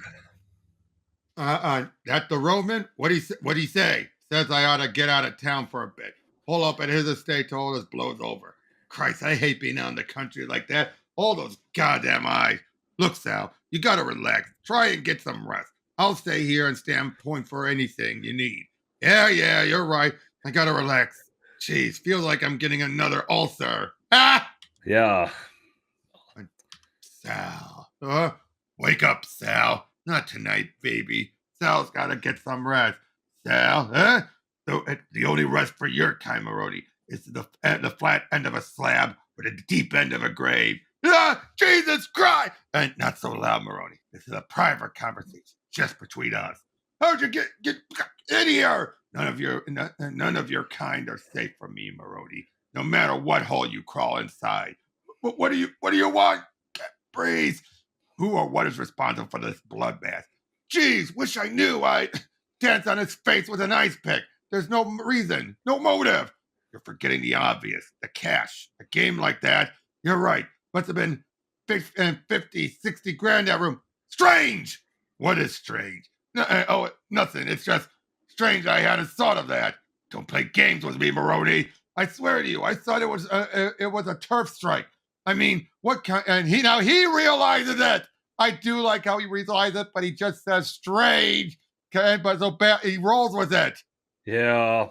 that the Roman, what'd he say? Says I ought to get out of town for a bit. Pull up at his estate till all this blows over. Christ, I hate being out in the country like that. All those goddamn eyes. Look, Sal, you gotta relax. Try and get some rest. I'll stay here and stand point for anything you need. Yeah, you're right. I gotta relax. Jeez, feels like I'm getting another ulcer. Ah! Yeah. Sal. Wake up, Sal. Not tonight, baby. Sal's gotta get some rest. Sal, huh? The only rest for your kind, Maroni, is the flat end of a slab or the deep end of a grave. Ah, Jesus Christ! And not so loud, Maroni. This is a private conversation, just between us. How'd you get in here? None of your kind are safe from me, Maroni. No matter what hole you crawl inside. What do you want? Breathe. Who or what is responsible for this bloodbath? Jeez, wish I knew. I'd dance on his face with an ice pick. There's no reason, no motive. You're forgetting the obvious, the cash. A game like that, you're right. Must have been 50, 60 grand that room. Strange! What is strange? Nothing. It's just strange I hadn't thought of that. Don't play games with me, Maroni. I swear to you, I thought it was a turf strike. I mean, what kind? And he realizes it. I do like how he realizes it, but he just says strange. Okay, but so he rolls with it. Yeah,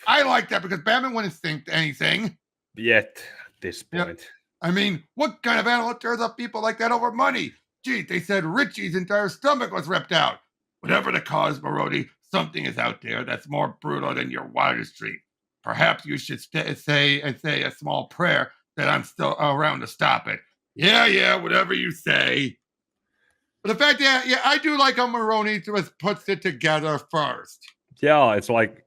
I like that because Batman wouldn't think anything. Yet at this point. Yeah. I mean, what kind of animal tears up people like that over money? Gee, they said Richie's entire stomach was ripped out. Whatever the cause, Maroni, something is out there that's more brutal than your wildest dream. Perhaps you should say a small prayer that I'm still around to stop it. Yeah, whatever you say. But the fact that, I do like how Maroni just puts it together first. Yeah, it's like,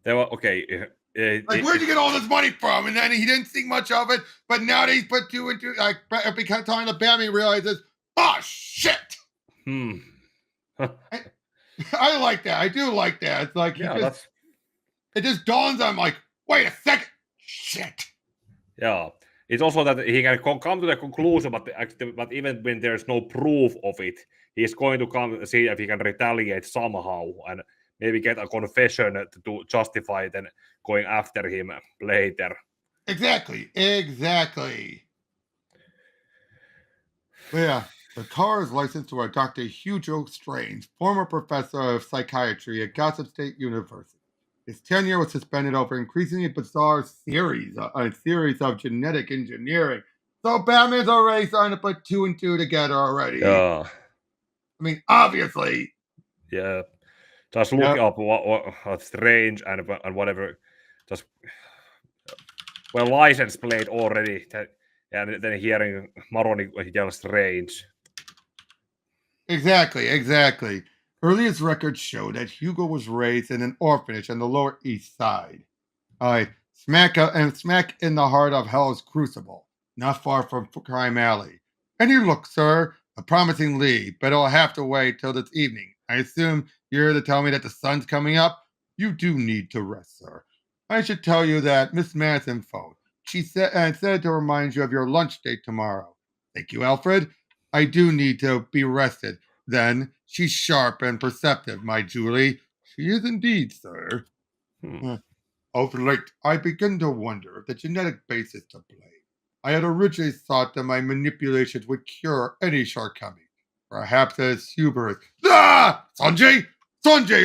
they were, okay. Where'd you get all this money from? And then he didn't think much of it, but now that he's put two and two, like, because time the Batman realizes, oh, shit! I like that. I do like that. It's like, it just dawns on him like, wait a second, shit. Yeah. It's also that he can come to the conclusion, but even when there's no proof of it, he's going to come see if he can retaliate somehow and maybe get a confession to justify it and going after him later. Exactly. Yeah, the car is licensed to a Dr. Hugo Strange, former professor of psychiatry at Gotham State University. His tenure was suspended over increasingly bizarre theories of genetic engineering. So Batman's already starting to put two and two together already. I mean, obviously. Yeah. Just look up what Strange and whatever. Just license plate already. And then hearing Maroni yell Strange. Exactly. Earliest records show that Hugo was raised in an orphanage on the Lower East Side. Smack in the heart of Hell's Crucible, not far from Crime Alley. And you look, sir, a promising lead, but it'll have to wait till this evening. I assume you're here to tell me that the sun's coming up? You do need to rest, sir. I should tell you that Miss Madison phoned. She said to remind you of your lunch date tomorrow. Thank you, Alfred. I do need to be rested. Then she's sharp and perceptive, my Julie. She is indeed, sir. Of late, I begin to wonder if the genetic base is to blame. I had originally thought that my manipulations would cure any shortcoming. Perhaps as hubris. Ah! Sanjay,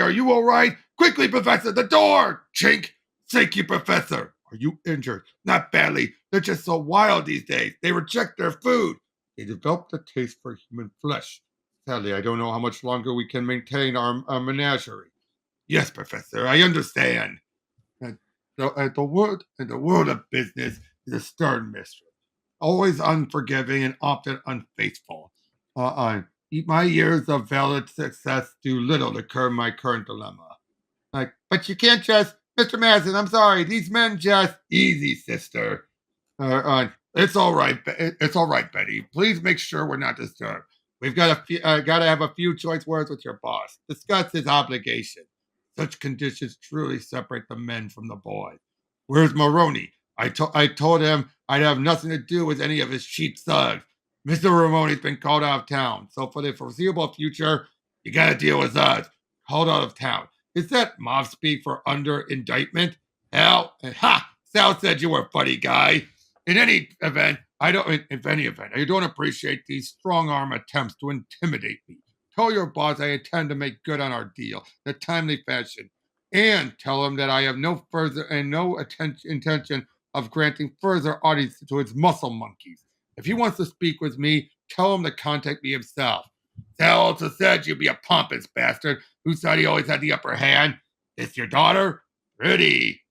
are you all right? Quickly, Professor, the door! Chink! Thank you, Professor. Are you injured? Not badly. They're just so wild these days. They reject their food. They developed a taste for human flesh. Sadly, I don't know how much longer we can maintain our menagerie. Yes, Professor, I understand. And the world of business is a stern mistress, always unforgiving and often unfaithful. My years of valid success do little to curb my current dilemma. But you can't just, Mr. Madison. I'm sorry, these men just easy, sister. It's all right. It's all right, Betty. Please make sure we're not disturbed. We've got to have a few choice words with your boss. Discuss his obligation. Such conditions truly separate the men from the boys. Where's Maroney? I told him I'd have nothing to do with any of his cheap thugs. Mr. Ramoni's been called out of town, so for the foreseeable future, you got to deal with us. Called out of town. Is that mob speak for under indictment? Hell, ha! Sal said you were a funny guy. In any event, I don't appreciate these strong arm attempts to intimidate me. Tell your boss I intend to make good on our deal in a timely fashion, and tell him that I have no intention of granting further audience to his muscle monkeys. If he wants to speak with me, tell him to contact me himself. Sal also said you'd be a pompous bastard who thought he always had the upper hand. It's your daughter, Rudy.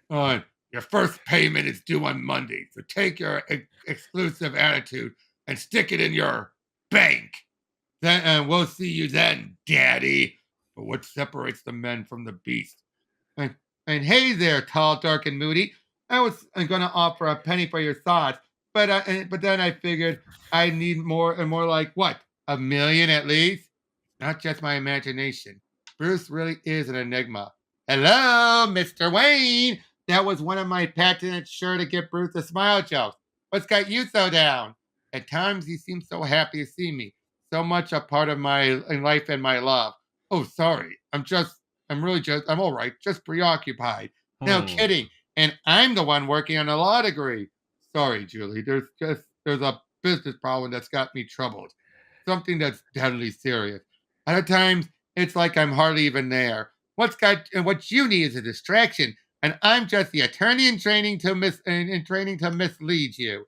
Your first payment is due on Monday, so take your exclusive attitude and stick it in your bank. Then we'll see you then, Daddy. But what separates the men from the beast? And hey there, tall, dark, and moody. I was going to offer a penny for your thoughts, but then I figured I need more and more like what? $1 million at least? Not just my imagination. Bruce really is an enigma. Hello, Mr. Wayne. That was one of my patented sure to get Bruce a smile jokes. What's got you so down? At times he seems so happy to see me. So much a part of my life and my love. Oh, sorry. I'm all right. Just preoccupied. No kidding. And I'm the one working on a law degree. Sorry, Julie. There's a business problem that's got me troubled. Something that's deadly serious. Other times it's like I'm hardly even there. What you need is a distraction, and I'm just the attorney in training to mislead you.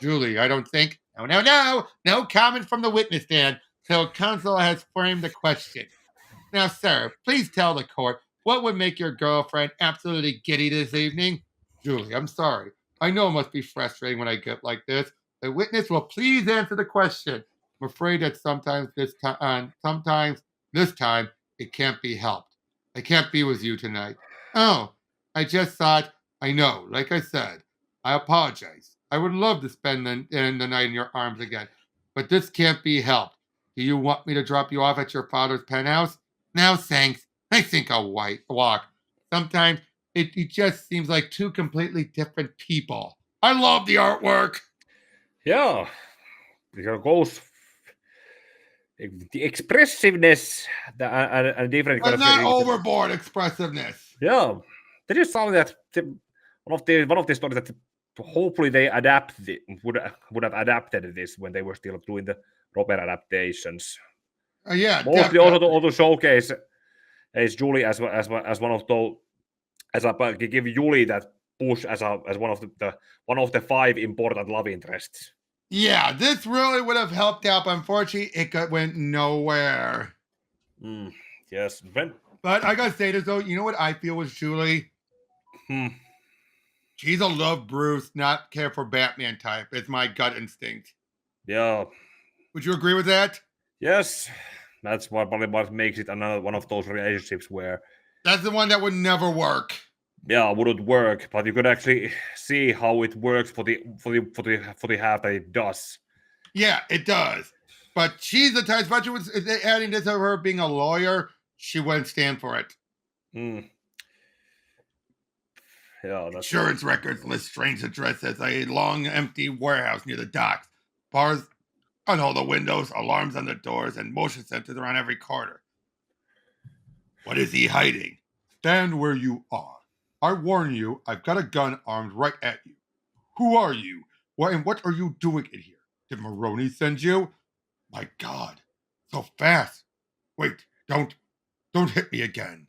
Julie, I don't think. No comment from the witness stand till counsel has framed the question. Now, sir, please tell the court what would make your girlfriend absolutely giddy this evening. Julie, I'm sorry. I know it must be frustrating when I get like this. The witness will please answer the question. I'm afraid that sometimes this time it can't be helped. I can't be with you tonight. Oh, I just thought. I know. Like I said, I apologize. I would love to spend the night in your arms again, but this can't be helped. Do you want me to drop you off at your father's penthouse? No, thanks. I think I'll walk. Sometimes it just seems like two completely different people. I love the artwork. Yeah, there goes the expressiveness and different But kind not of overboard expressiveness. yeah. There is something that one of the stories that hopefully they would have adapted this when they were still doing the Robert adaptations. Yeah, Mostly definitely. also to showcase as Julie as one of those give Julie that push as one of the 5 important love interests. Yeah, this really would have helped out, but unfortunately, it went nowhere. Yes, but I gotta say this though. You know what I feel was Julie? She's a love Bruce, not care for Batman type. It's my gut instinct. Yeah. Would you agree with that? Yes. That's probably what makes it another one of those relationships where that's the one that would never work. Yeah, wouldn't work, but you could actually see how it works for the half that it does. Yeah, it does. But she's the type, especially with adding this of her being a lawyer, she wouldn't stand for it. Yeah, insurance records list Strange's address as a long, empty warehouse near the docks. Bars on all the windows, alarms on the doors, and motion sensors around every corner. What is he hiding? Stand where you are. I warn you, I've got a gun armed right at you. Who are you? And what are you doing in here? Did Maroney send you? My God. So fast. Wait, don't hit me again.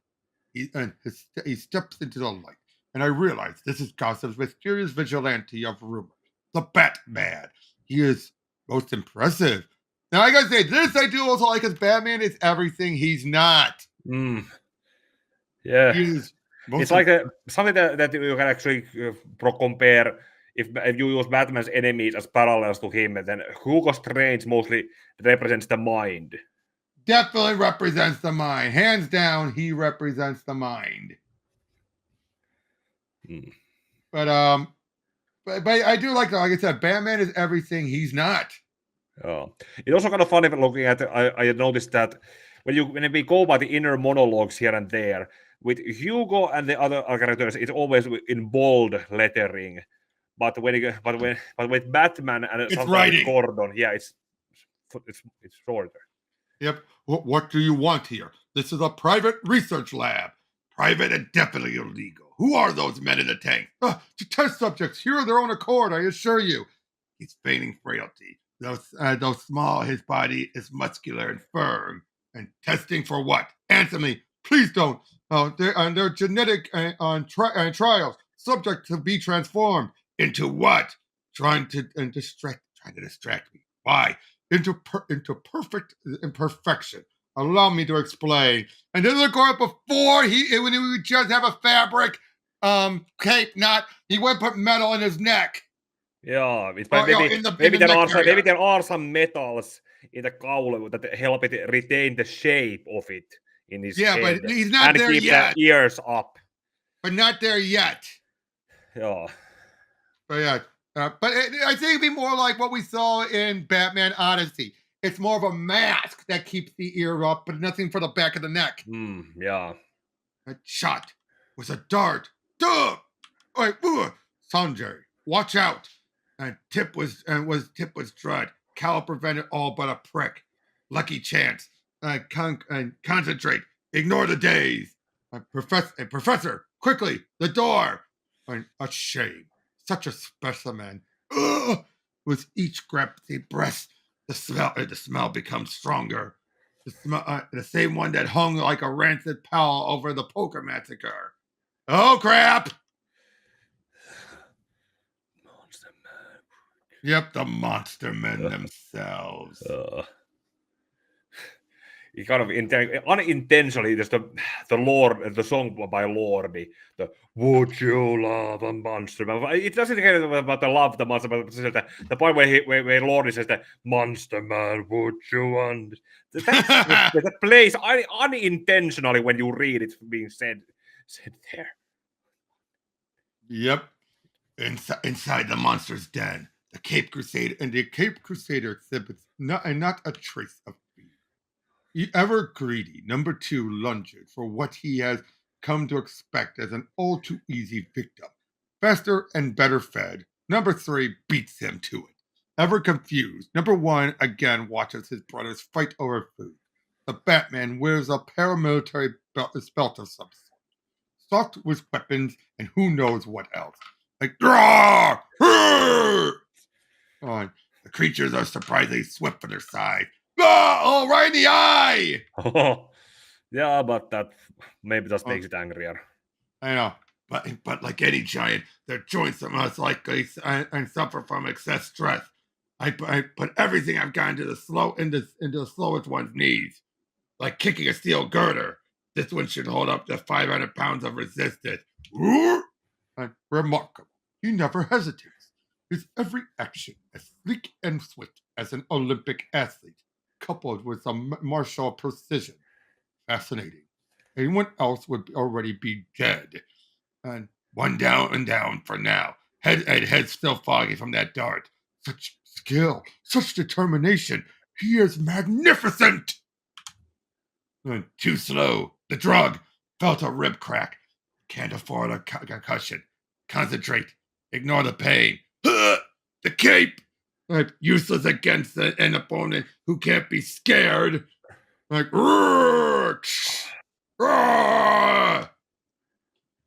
He steps into the light, and I realize this is Gotham's mysterious vigilante of rumor, the Batman. He is most impressive. Now I gotta say, this I do also like, because Batman is everything he's not. Yeah. He is It's like something that you can actually compare. If you use Batman's enemies as parallels to him, then Hugo Strange mostly represents the mind. definitely represents the mind. Hands down, he represents the mind. But I do like I said, Batman is everything he's not. Oh. It's also kind of funny looking at. I noticed that when we go by the inner monologues here and there, with Hugo and the other characters, it's always in bold lettering. But with Batman and It's sometimes writing. Gordon, yeah, it's shorter. Yep. What do you want here? This is a private research lab. Private and definitely illegal. Who are those men in the tank? To test subjects here of their own accord, I assure you. He's feigning frailty. Though small, his body is muscular and firm. And testing for what? Answer me. Please don't. They're genetic trials. Subject to be transformed. Into what? Trying to distract me. Why? Into perfect imperfection. Allow me to explain. And then look right before when he would just have a fabric cape, he went put metal in his neck. Yeah, it's maybe there are some metals in the cowl that help it retain the shape of it in his head. But he's not there keep yet. The ears up. But not there yet. Yeah. But yeah. I think it'd be more like what we saw in Batman Odyssey. It's more of a mask that keeps the ear up, but nothing for the back of the neck. Yeah. That shot was a dart. Duh! Sanjay, watch out. And tip was Drud. Cal prevented all but a prick. Lucky chance. Concentrate. Ignore the days. Professor, quickly, the door. A shame. Such a specimen. Ugh! With each gravity breath, the smell becomes stronger. The same one that hung like a rancid pal over the poker massacre. Oh crap! Monster Man. Yep, the monster men themselves. He kind of unintentionally, just the song by Lordi, the "Would You Love a Monster Man?" It doesn't care about the love the monster, but the point where Lordi says the "Monster Man, would you want?" That plays unintentionally when you read it being said there. Yep, inside the monster's den, the Caped Crusader exhibits not a trace of fear. Ever greedy, number 2 lunges for what he has come to expect as an all too easy victim. Faster and better fed, number 3 beats him to it. Ever confused, number 1 again watches his brothers fight over food. The Batman wears a paramilitary belt of some sort, stocked with weapons and who knows what else. Like, the creatures are surprisingly swift for their size. Right in the eye! Yeah, but that maybe just makes it angrier. I know, but like any giant, their joints are most likely and suffer from excess stress. I put everything I've got into the slowest one's knees, like kicking a steel girder. This one should hold up to 500 pounds of resistance. Remarkable. He never hesitates. His every action as sleek and swift as an Olympic athlete, coupled with some martial precision. Fascinating. Anyone else would already be dead. And one down and down for now. Head still foggy from that dart. Such skill, such determination. He is magnificent. Too slow. The drug. Felt a rib crack. Can't afford a concussion. Concentrate. Ignore the pain. The cape. Useless against an opponent who can't be scared.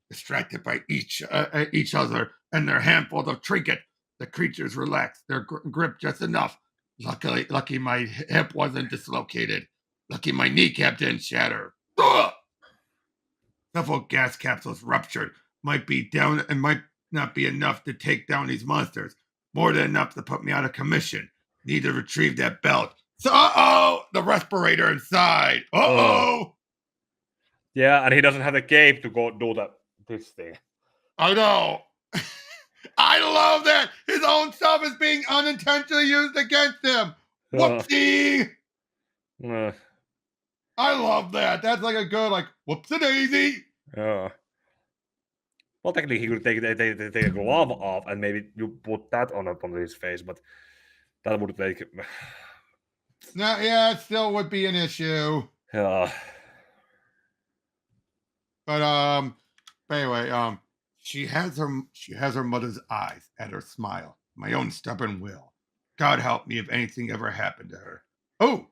Distracted by each other and their handfuls of trinket, the creatures relax their grip just enough. Lucky my hip wasn't dislocated. Lucky my kneecap didn't shatter. Ugh! Several gas capsules ruptured. Might be down and might not be enough to take down these monsters. More than enough to put me out of commission. Need to retrieve that belt. So, the respirator inside. Oh. Uh-oh! Yeah, and he doesn't have the cape to go do this thing. I know. I love that. His own stuff is being unintentionally used against him. Whoopsie! I love that. That's like a good, like, whoops-a-daisy. Well, technically, he could take a glove off and maybe you put that on his face, but that would take. No, yeah, it still would be an issue. Yeah. But anyway, she has her mother's eyes and her smile. My own stubborn will. God help me if anything ever happened to her. Oh,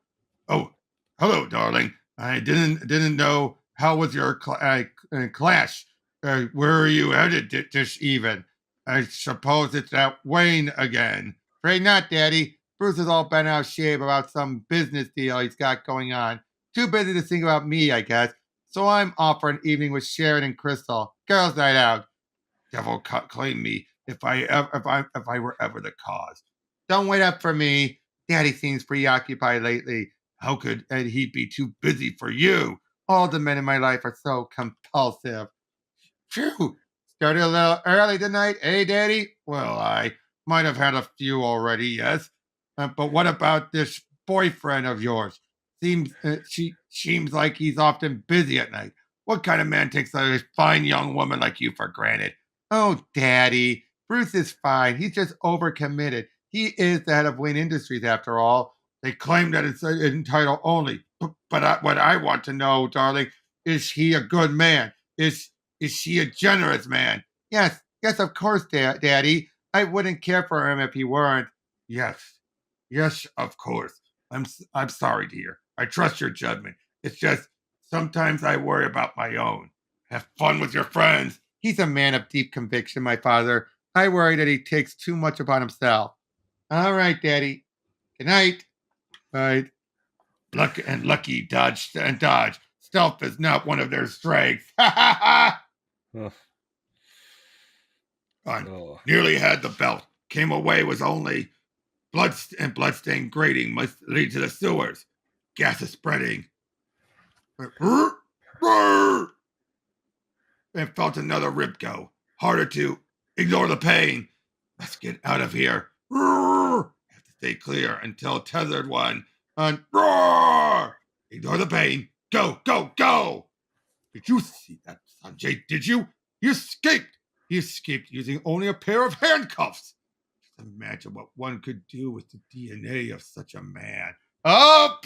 hello, darling. I didn't know how was your clash. Where are you headed, Dish? Even I suppose it's that Wayne again. Afraid not, Daddy. Bruce is all bent out of shape about some business deal he's got going on. Too busy to think about me, I guess. So I'm off for an evening with Sharon and Crystal. Girls' night out. Devil claim me if I were ever the cause. Don't wait up for me. Daddy seems preoccupied lately. How could he be too busy for you? All the men in my life are so compulsive. Phew. Started a little early tonight, eh, Daddy? Well, I might have had a few already, yes. But what about this boyfriend of yours? Seems like he's often busy at night. What kind of man takes a fine young woman like you for granted? Oh, Daddy, Bruce is fine. He's just overcommitted. He is the head of Wayne Industries, after all. They claim that it's in title only. But what I want to know, darling, is he a good man? Is she a generous man? Yes, of course, Daddy. I wouldn't care for him if he weren't. Yes, of course. I'm sorry, dear. I trust your judgment. It's just sometimes I worry about my own. Have fun with your friends. He's a man of deep conviction, my father. I worry that he takes too much upon himself. All right, Daddy. Good night. Right. Lucky dodge. Stealth is not one of their strengths. Ha ha ha! Nearly had the belt. Came away was only bloodstained grating must lead to the sewers. Gas is spreading. And felt another rib go. Harder to ignore the pain. Let's get out of here. Have to stay clear until tethered one. And roar! Ignore the pain. Go, go, go! Did you see that, Sanjay? Did you? He escaped. He escaped using only a pair of handcuffs. Just imagine what one could do with the DNA of such a man. Up!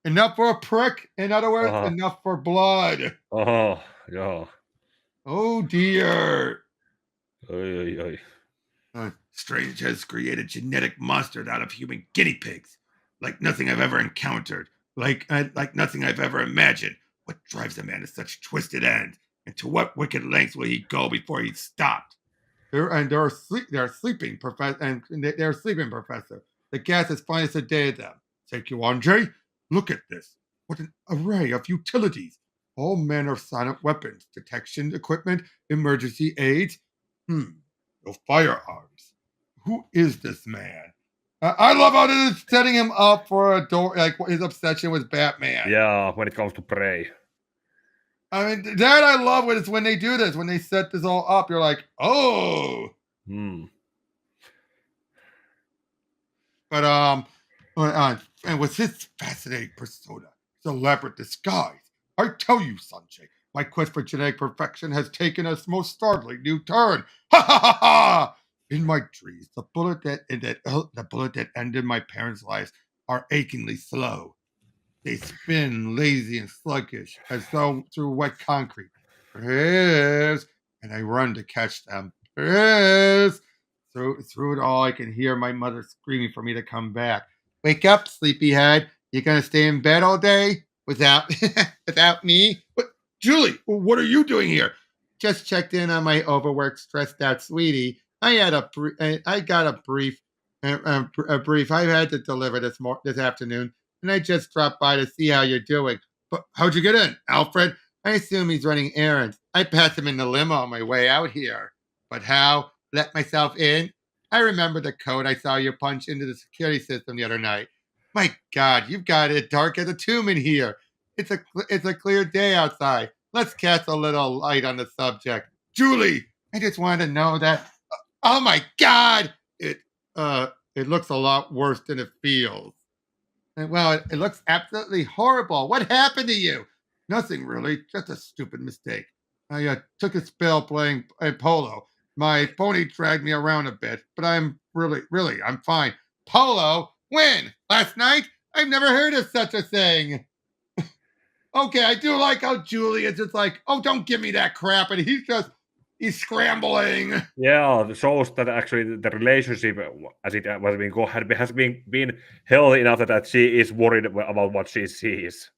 Enough for a prick. In other words, enough for blood. Yeah. Oh dear. Oy. Strange has created genetic monsters out of human guinea pigs, like nothing I've ever encountered, like nothing I've ever imagined. What drives a man to such twisted ends, and to what wicked lengths will he go before he's stopped? They're sleeping, Professor. They're sleeping, Professor. The gas has finally sedated them. Thank you, Andre. Look at this. What an array of utilities. All manner of silent weapons, detection equipment, emergency aids. No firearms. Who is this man? I love how this is setting him up for a door, like his obsession with Batman. Yeah, when it comes to Prey. I mean, that I love is when they do this, when they set this all up, you're like, oh. But and with his fascinating persona, his elaborate disguise, I tell you, Sanjay, my quest for genetic perfection has taken a most startling new turn. Ha ha ha ha! In my dreams, the bullet that ended my parents' lives are achingly slow. They spin lazy and sluggish, as though through wet concrete. Chris, and I run to catch them. Chris! Through it all, I can hear my mother screaming for me to come back. Wake up, sleepyhead. You're going to stay in bed all day without me? But, Julie, what are you doing here? Just checked in on my overworked, stressed out sweetie. I got a brief a brief. I had to deliver this afternoon, and I just dropped by to see how you're doing. But how'd you get in, Alfred? I assume he's running errands. I passed him in the limo on my way out here. But how? Let myself in? I remember the code I saw you punch into the security system the other night. My God, you've got it dark as a tomb in here. It's a clear day outside. Let's cast a little light on the subject. Julie, I just wanted to know that. Oh my God! It looks a lot worse than it feels. Well, it looks absolutely horrible. What happened to you? Nothing really, just a stupid mistake. I took a spell playing polo. My pony dragged me around a bit, but I'm I'm fine. Polo? When? Last night? I've never heard of such a thing. Okay, I do like how Julie is just like, oh, don't give me that crap, and he's scrambling. Yeah, it shows that actually the relationship, as it was being has been healthy enough that she is worried about what she sees.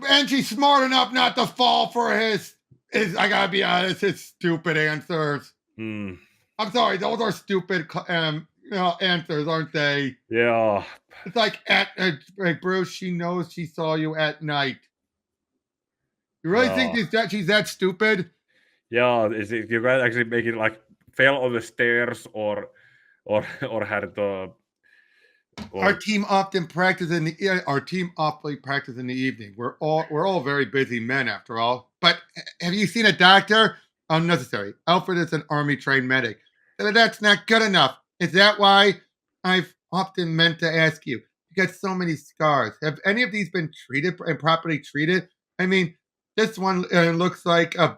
And she's smart enough not to fall for his I gotta be honest, his stupid answers. Hmm. I'm sorry, those are stupid answers, aren't they? Yeah. It's like Bruce, she knows she saw you at night. You really think she's that stupid? Yeah, you guys actually make it like fell on the stairs or had the. Our team often practice awfully practice in the evening. We're all very busy men after all. But have you seen a doctor? Unnecessary. Alfred is an army trained medic. That's not good enough. Is that why I've often meant to ask you? You got so many scars. Have any of these been treated and properly treated? I mean, this one looks like a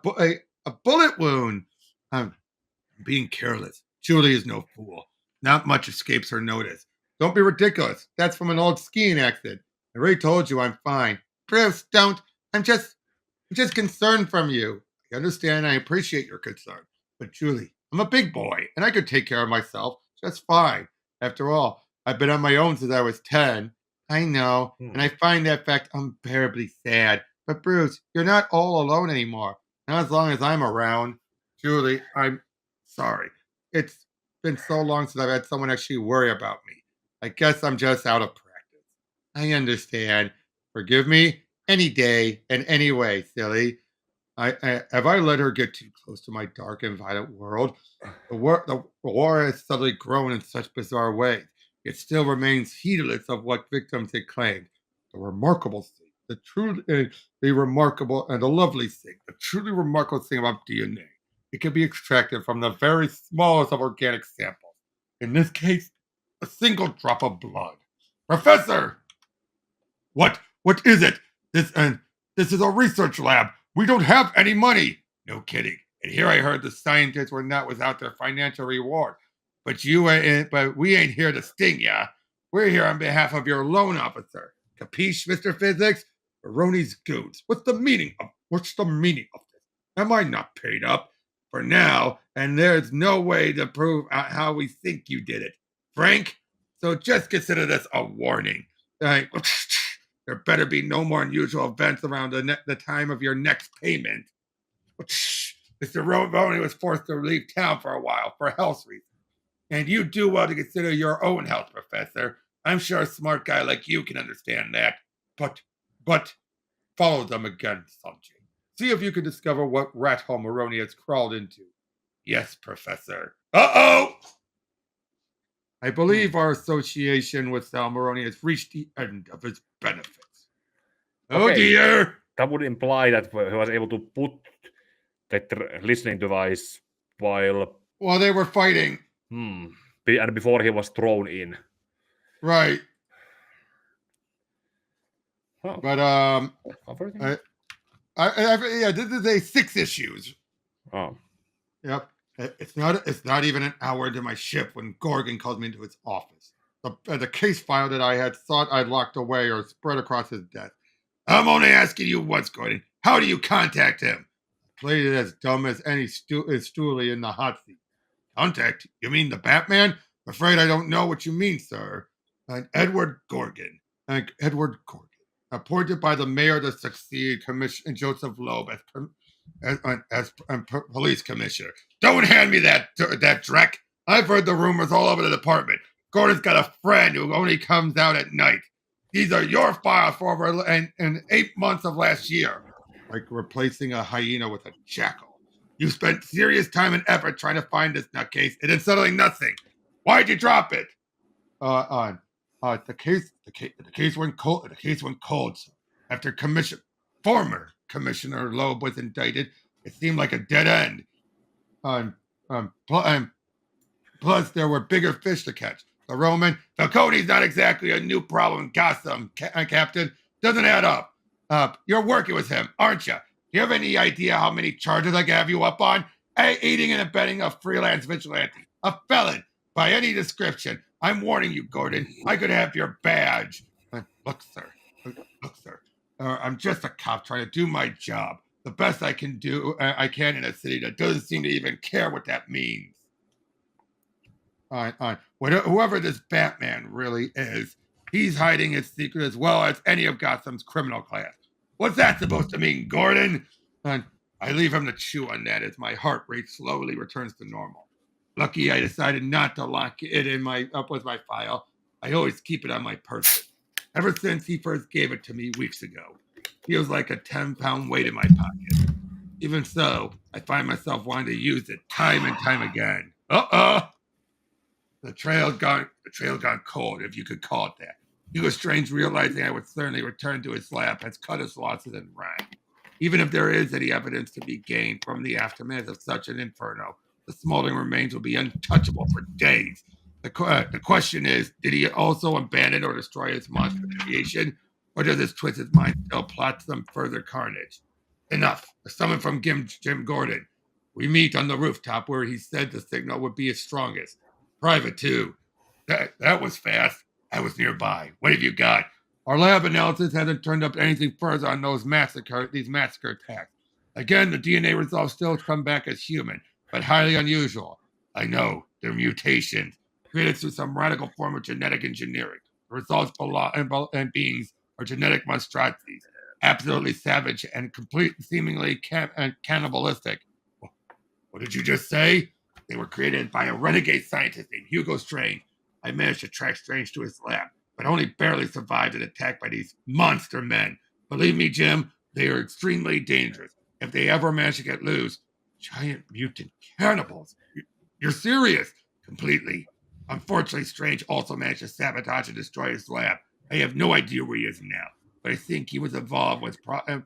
bullet wound. I'm being careless. Julie is no fool. Not much escapes her notice. Don't be ridiculous. That's from an old skiing accident. I already told you I'm fine. Bruce, don't. I'm just concerned from you. I understand. I appreciate your concern. But Julie, I'm a big boy, and I could take care of myself just fine. After all, I've been on my own since I was 10. I know, and I find that fact unbearably sad. But Bruce, you're not all alone anymore. Not as long as I'm around. Julie, I'm sorry. It's been so long since I've had someone actually worry about me. I guess I'm just out of practice. I understand. Forgive me any day and any way, silly. Have I let her get too close to my dark and violent world? The war has suddenly grown in such bizarre ways. It still remains heedless of what victims had claimed. The remarkable thing, the remarkable and the lovely thing, the truly remarkable thing about DNA. It can be extracted from the very smallest of organic samples. In this case, a single drop of blood. Professor! What is it? This is a research lab. We don't have any money. No kidding. And here I heard the scientists were not without their financial reward. But we ain't here to sting ya. We're here on behalf of your loan officer. Capiche, Mr. Physics? Baroni's goons. What's the meaning of this? Am I not paid up? For now, and there's no way to prove how we think you did it. Frank? So just consider this a warning. There better be no more unusual events around the time of your next payment. Mr. Roney was forced to leave town for a while for health reasons. And you do well to consider your own health, Professor. I'm sure a smart guy like you can understand that. But follow them again, Sanjay. See if you can discover what rat hole Moroni has crawled into. Yes, Professor. Uh-oh! I believe our association with Sal Moroni has reached the end of its benefits. Oh dear! That would imply that he was able to put that listening device while they were fighting. And before he was thrown in. Right. Oh. But this is a 6 issues. Oh. Yep. It's not even an hour into my shift when Gorgon called me into his office. The case file that I had thought I'd locked away or spread across his desk. I'm only asking you once, Gordon. How do you contact him? I played it as dumb as any stoolie in the hot seat. Contact? You mean the Batman? I'm afraid I don't know what you mean, sir. Edward Gorgon. Appointed by the mayor to succeed Commissioner Joseph Loeb as police commissioner. Don't hand me that dreck. I've heard the rumors all over the department. Gordon's got a friend who only comes out at night. These are your files for over in 8 months of last year. Like replacing a hyena with a jackal. You spent serious time and effort trying to find this nutcase, and then suddenly nothing. Why'd you drop it? The case went cold. The case went cold. After former Commissioner Loeb was indicted, it seemed like a dead end. Um, plus, there were bigger fish to catch. Falcone's not exactly a new problem in Gotham, Captain. Doesn't add up. You're working with him, aren't you? Do you have any idea how many charges I can have you up on? Aiding and abetting a freelance vigilante, a felon by any description. I'm warning you, Gordon. I could have your badge. Look, sir. I'm just a cop trying to do my job. The best I can do, I can in a city that doesn't seem to even care what that means. Whoever this Batman really is, he's hiding his secret as well as any of Gotham's criminal class. What's that supposed to mean, Gordon? I leave him to chew on that as my heart rate slowly returns to normal. Lucky I decided not to lock it up with my file. I always keep it on my person. Ever since he first gave it to me weeks ago, feels like a 10-pound weight in my pocket. Even so, I find myself wanting to use it time and time again. The trail gone cold, if you could call it that. Hugo Strange, realizing I would certainly return to his lab, has cut his losses and ran. Even if there is any evidence to be gained from the aftermath of such an inferno, the smoldering remains will be untouchable for days. The question is, did he also abandon or destroy his monster creation, or does his twisted mind still plot some further carnage? Enough. A summon from Jim Gordon. We meet on the rooftop where he said the signal would be his strongest. Private, too. That was fast. I was nearby. What have you got? Our lab analysis hasn't turned up anything further on these massacre attacks. Again, the DNA results still come back as human, but highly unusual. I know. They're mutations, created through some radical form of genetic engineering. The results and beings are genetic monstrosities, absolutely savage and seemingly cannibalistic. What did you just say? They were created by a renegade scientist named Hugo Strange. I managed to track Strange to his lab, but only barely survived an attack by these monster men. Believe me, Jim, they are extremely dangerous. If they ever manage to get loose, giant mutant cannibals. You're serious? Completely. Unfortunately, Strange also managed to sabotage and destroy his lab. I have no idea where he is now, but I think he was involved with. I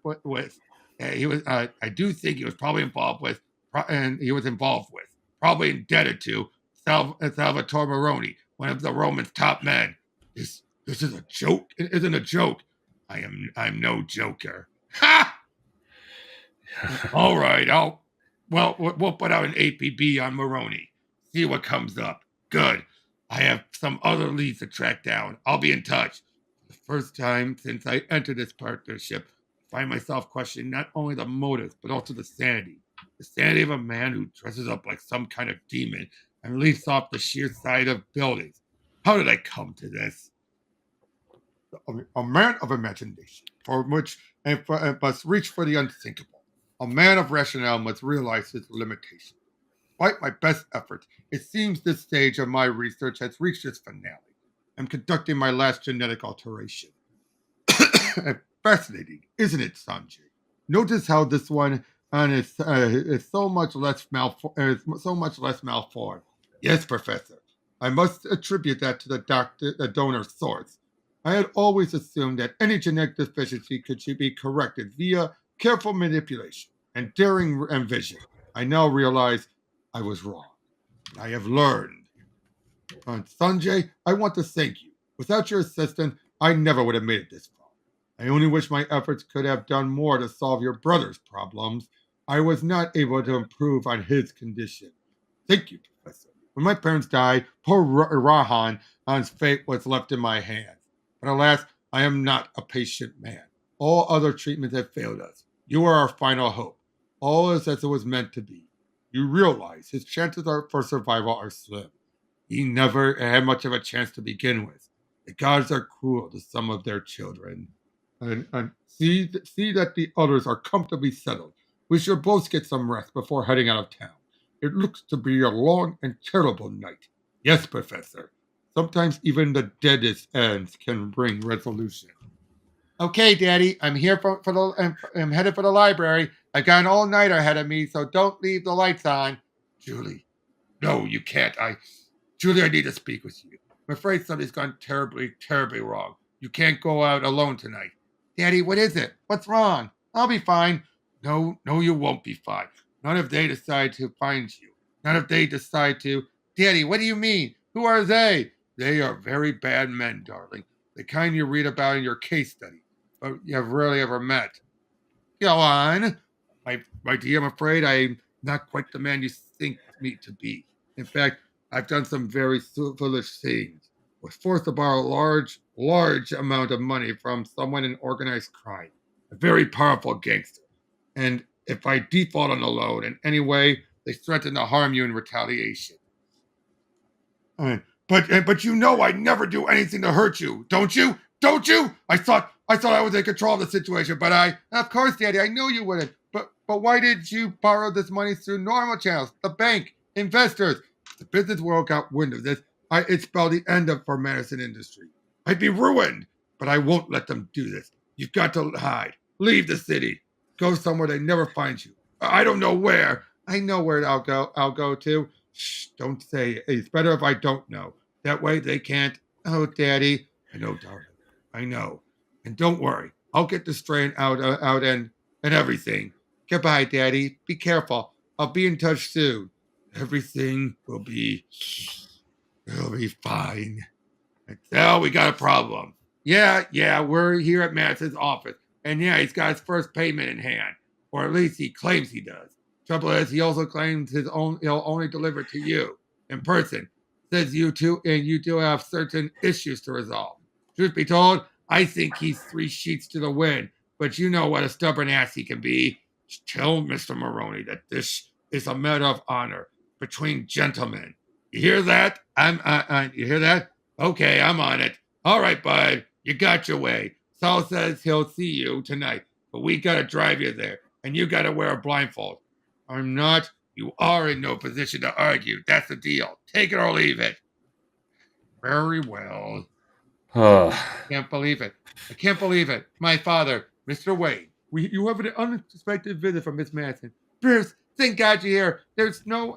do think he was probably involved with, probably indebted to Salvatore Moroni, one of the Romans' top men. This is a joke. It isn't a joke. I'm no joker. Ha! All right. We'll put out an APB on Moroni. See what comes up. Good. I have some other leads to track down. I'll be in touch. The first time since I entered this partnership, I find myself questioning not only the motives, but also the sanity. The sanity of a man who dresses up like some kind of demon and leaps off the sheer side of buildings. How did I come to this? A man of imagination, for which must reach for the unthinkable. A man of rationale must realize his limitations. Despite my best efforts, it seems this stage of my research has reached its finale. I'm conducting my last genetic alteration. Fascinating, isn't it, Sanjay? Notice how this one is so much less malformed. Yes, Professor. I must attribute that to the donor's source. I had always assumed that any genetic deficiency could be corrected via careful manipulation and daring vision. I now realize I was wrong. I have learned. Sanjay, I want to thank you. Without your assistance, I never would have made it this far. I only wish my efforts could have done more to solve your brother's problems. I was not able to improve on his condition. Thank you, Professor. When my parents died, poor Rahan's fate was left in my hands. But alas, I am not a patient man. All other treatments have failed us. You are our final hope. All is as it was meant to be. You realize his chances for survival are slim. He never had much of a chance to begin with. The gods are cruel to some of their children. And see that the others are comfortably settled. We should both get some rest before heading out of town. It looks to be a long and terrible night. Yes, Professor. Sometimes even the deadest ends can bring resolution. Okay, Daddy, I'm here I'm headed for the library. I got an all-nighter ahead of me, so don't leave the lights on. Julie, no, you can't. Julie, I need to speak with you. I'm afraid something's gone terribly, terribly wrong. You can't go out alone tonight. Daddy, what is it? What's wrong? I'll be fine. No, no, you won't be fine. Not if they decide to find you. Not if they decide to. Daddy, what do you mean? Who are they? They are very bad men, darling. The kind you read about in your case study, but you have rarely ever met. Go on. My dear, I'm afraid I'm not quite the man you think me to be. In fact, I've done some very foolish things. Was forced to borrow a large, large amount of money from someone in organized crime, a very powerful gangster. And if I default on the loan in any way, they threaten to harm you in retaliation. But you know I never do anything to hurt you, don't you? Don't you? I thought I was in control of the situation, but of course, Daddy, I know you wouldn't. But why did you borrow this money through normal channels, the bank, investors? If the business world got wind of this, it spelled the end of for medicine industry. I'd be ruined, but I won't let them do this. You've got to hide, leave the city, go somewhere they never find you. I don't know where. I know where I'll go. I'll go to. Shh, don't say it. It's better if I don't know. That way they can't. Oh, Daddy. I know, darling. I know. And don't worry. I'll get the strain out and everything. Goodbye, Daddy. Be careful. I'll be in touch soon. Everything will be fine. Now we got a problem. Yeah, we're here at Matt's office. And yeah, he's got his first payment in hand. Or at least he claims he does. Trouble is, he also claims he'll only deliver to you in person. Says you two have certain issues to resolve. Truth be told, I think he's 3 sheets to the wind, but you know what a stubborn ass he can be. Just tell Mr. Maroney that this is a matter of honor between gentlemen. You hear that? You hear that? Okay, I'm on it. All right, bud, you got your way. Saul says he'll see you tonight, but we gotta drive you there, and you gotta wear a blindfold. I'm not. You are in no position to argue. That's the deal. Take it or leave it. Very well. Can't believe it. I can't believe it. My father, Mr. Wayne. You have an unexpected visit from Miss Madison. Bruce, thank God you're here. There's no.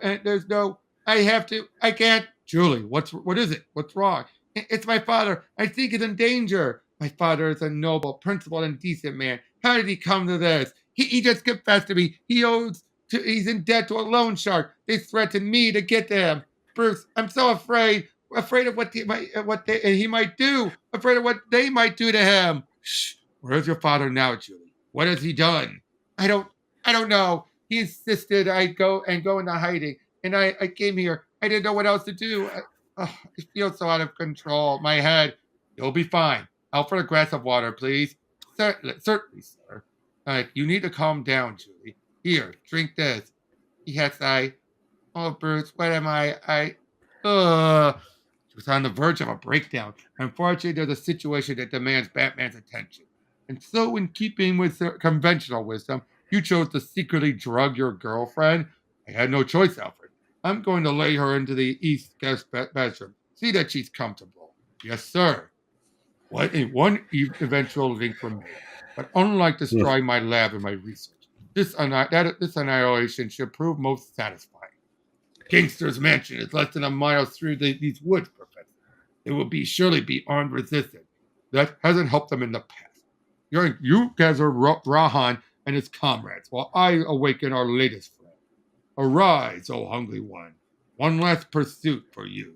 I can't. Julie, what is it? What's wrong? It's my father. I think he's in danger. My father is a noble, principled, and decent man. How did he come to this? He just confessed to me. He's in debt to a loan shark. They threatened me to get to him. Bruce, I'm so afraid of what he might do. Afraid of what they might do to him. Shh. Where's your father now, Julie? What has he done? I don't know. He insisted I go into hiding, and I came here. I didn't know what else to do. I feel so out of control. My head. You'll be fine. Out for a glass of water, please. Certainly, sir. You need to calm down, Julie. Here, drink this. Yes, Oh, Bruce, what am I? She was on the verge of a breakdown. Unfortunately, there's a situation that demands Batman's attention. And so, in keeping with conventional wisdom, you chose to secretly drug your girlfriend? I had no choice, Alfred. I'm going to lay her into the east guest bedroom. See that she's comfortable. Yes, sir. One eventual link from me. But unlike destroying my lab and my research, this annihilation should prove most satisfying. Gangster's mansion is less than a mile through these woods, Professor. It will surely be armed resistance. That hasn't helped them in the past. You gather Rahan and his comrades, while I awaken our latest friend. Arise, O hungry one. One last pursuit for you.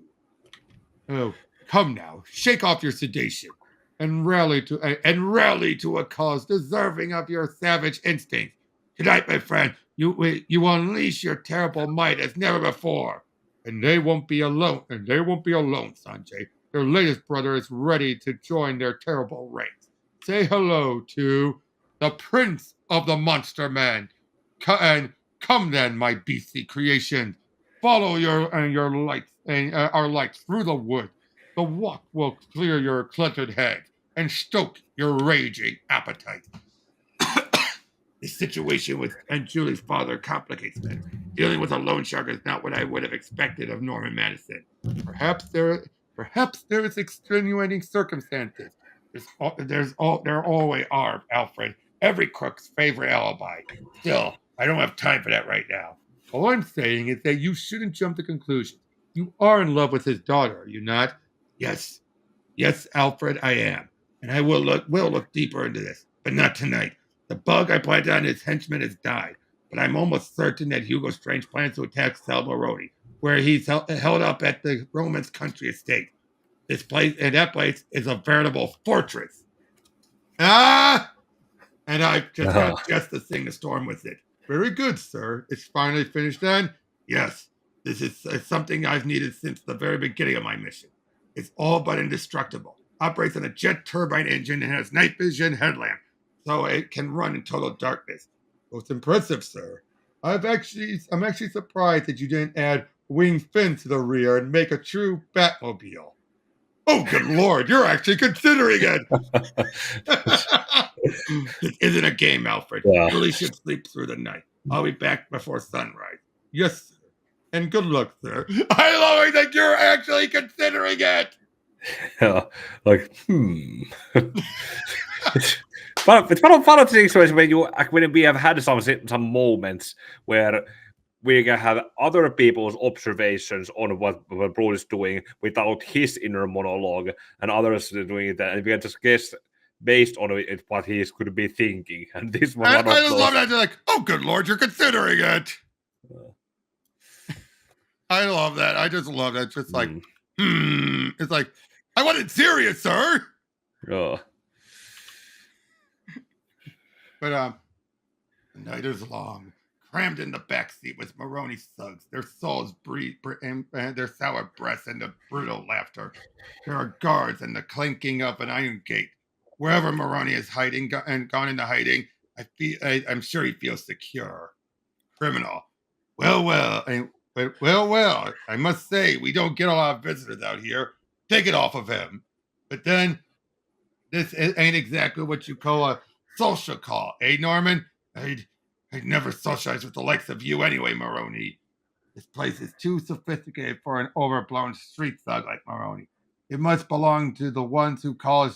Oh, come now, shake off your sedation, and rally to a cause deserving of your savage instincts. Tonight, my friend, you will unleash your terrible might as never before. And they won't be alone. Sanjay. Their latest brother is ready to join their terrible ranks. Say hello to the Prince of the Monster Men. Come then, my beastly creation. Follow your lights and our lights through the wood. The walk will clear your cluttered head and stoke your raging appetite. The situation with Aunt Julie's father complicates matters. Dealing with a loan shark is not what I would have expected of Norman Madison. Perhaps there Perhaps there is extenuating circumstances. There always are, Alfred. Every crook's favorite alibi. Still, I don't have time for that right now. All I'm saying is that you shouldn't jump to conclusions. You are in love with his daughter, are you not? Yes, yes, Alfred, I am, and I will look deeper into this, but not tonight. The bug I planted on his henchman has died, but I'm almost certain that Hugo Strange plans to attack Sal Maroni, where he's held up at the Romans' country estate. This place and that place is a veritable fortress. Ah! And I've just got just the thing to storm with it. Very good, sir. It's finally finished then? Yes. This is something I've needed since the very beginning of my mission. It's all but indestructible. Operates on a jet turbine engine and has night vision headlamp, so it can run in total darkness. Most impressive, sir. I'm actually surprised that you didn't add wing fin to the rear and make a true Batmobile. Oh, good Lord, you're actually considering it. This isn't a game, Alfred. Yeah. You really should sleep through the night. I'll be back before sunrise. Yes, sir. And good luck, sir. I love it that you're actually considering it. Yeah, like, But it's one of the things when we have had some moments where we can have other people's observations on what Bro is doing without his inner monologue, and others doing it, and we can just guess based on it what he could be thinking. And this was one of I those. love that. They're like, oh, good Lord, you're considering it. I love that. I just love that. It's just like, It's like, I wasn't serious, sir. Oh. But the night is long. Crammed in the backseat with Maroni thugs, their souls breathe and their sour breaths and the brutal laughter. There are guards and the clanking of an iron gate. Wherever Maroni is hiding and gone into hiding, I'm sure he feels secure. Criminal. Well. I must say we don't get a lot of visitors out here. Take it off of him. But then, this ain't exactly what you call a social call, eh, Norman? I'd never socialize with the likes of you anyway, Maroni. This place is too sophisticated for an overblown street thug like Maroni. It must belong to the ones who pull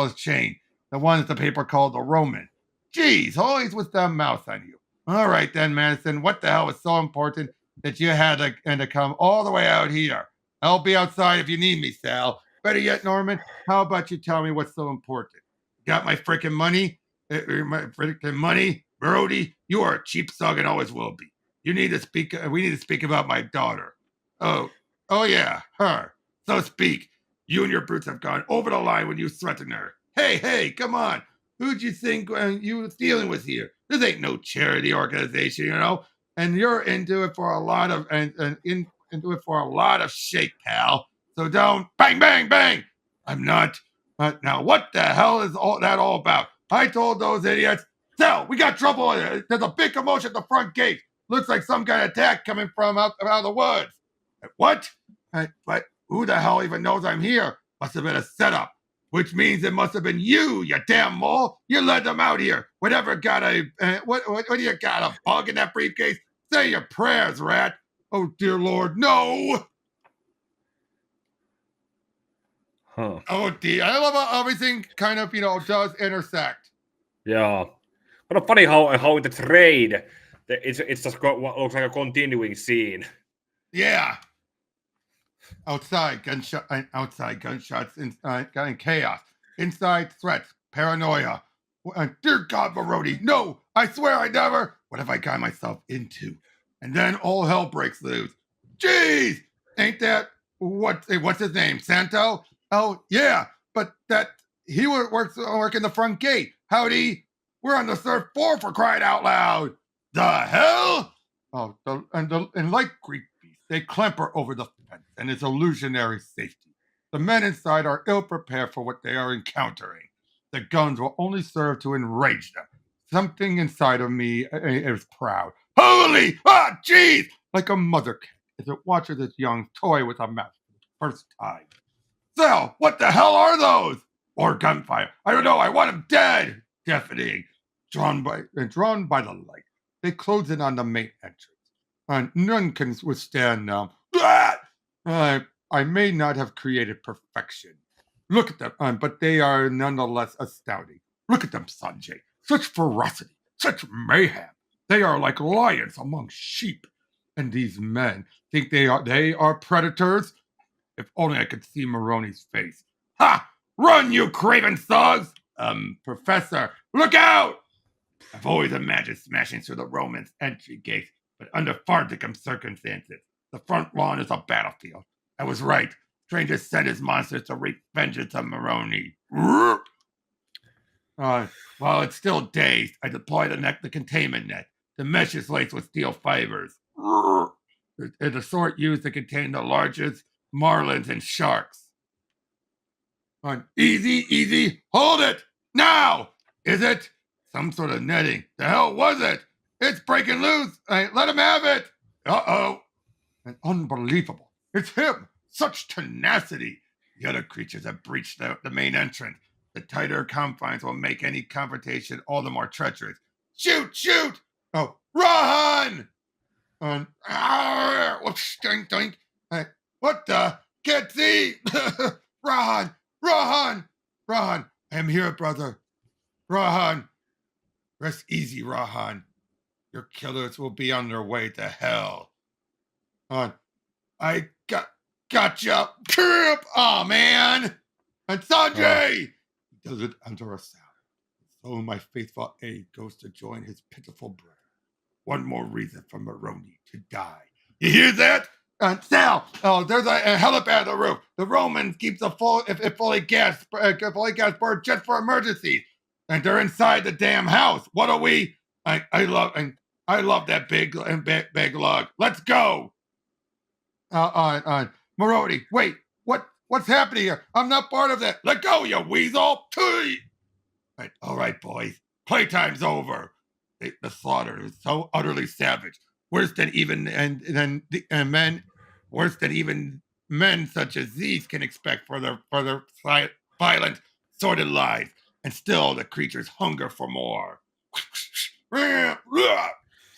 his chain, the ones the paper called the Roman. Geez, always with that mouth on you. All right then, Madison, what the hell was so important that you had to come all the way out here? I'll be outside if you need me, Sal. Better yet, Norman, how about you tell me what's so important? Got my freaking money? My freaking money? Brody, you are a cheap thug and always will be. We need to speak about my daughter. Oh yeah, her. So speak. You and your brutes have gone over the line when you threatened her. Hey, come on. Who'd you think you was dealing with here? This ain't no charity organization, you know. And you're into it for a lot of into it for a lot of shake, pal. So don't bang. I'm not. But now, what the hell is that all about? I told those idiots. Sal, we got trouble. There's a big commotion at the front gate. Looks like some kind of attack coming from out of the woods. What? But who the hell even knows I'm here? Must have been a setup. Which means it must have been you damn mole. You led them out here. Whatever got what do you got, a bug in that briefcase? Say your prayers, rat. Oh, dear Lord, no. Huh. Oh, dear. I love how everything kind of, does intersect. Yeah. But funny how in the trade, it's just looks like a continuing scene. Yeah. Outside gunshots, and chaos. Inside threats, paranoia. Dear God, Maroni, no! I swear I never. What have I got myself into? And then all hell breaks loose. Jeez, ain't that what's his name? Santo? Oh yeah, but he works in the front gate. Howdy, we're on the third floor for crying out loud. The hell? Oh, and like Greek beasts, they clamber over the fence and its illusionary safety. The men inside are ill prepared for what they are encountering. The guns will only serve to enrage them. Something inside of me is proud. Holy! Ah, jeez! Like a mother cat as it watches its young toy with a mouse for the first time. Sal, what the hell are those? Or gunfire. I don't know. I want him dead. Deafening. Drawn by the light. They close in on the main entrance. And none can withstand them. I may not have created perfection. Look at them, but they are nonetheless astounding. Look at them, Sanjay. Such ferocity, such mayhem. They are like lions among sheep. And these men think they are predators? If only I could see Maroney's face. Ha! Run, you craven thugs! Professor, look out! I've always imagined smashing through the Romans' entry gates, but under far different circumstances. The front lawn is a battlefield. I was right. Strange has sent his monsters to wreak vengeance on Maroney. While it's still dazed, I deploy the containment net. The mesh is laced with steel fibers. The sort used to contain the largest marlins and sharks. Easy, hold it! Now! Is it? Some sort of netting. The hell was it? It's breaking loose! Let him have it! Uh-oh! And unbelievable. It's him! Such tenacity! The other creatures have breached the main entrance. The tighter confines will make any confrontation all the more treacherous. Shoot! Oh, run! Doink. What the? Can't see! Run! I am here, brother. Rahan! Rest easy, Rahan. Your killers will be on their way to hell. I gotcha! Camp! Oh, man! And Sanjay! He does it under a sound. So my faithful aide goes to join his pitiful brother. One more reason for Maroney to die. You hear that? Sal! Oh, there's a helipad on the roof. The Romans keeps a fully gas bird just for emergencies. And they're inside the damn house. What are we? I love that big log. Let's go. Maroney, wait. What's happening here? I'm not part of that. Let go, you weasel. All right, boys. Playtime's over. The slaughter is so utterly savage, worse than even men such as these can expect for their violent, sordid lives. And still, the creatures hunger for more.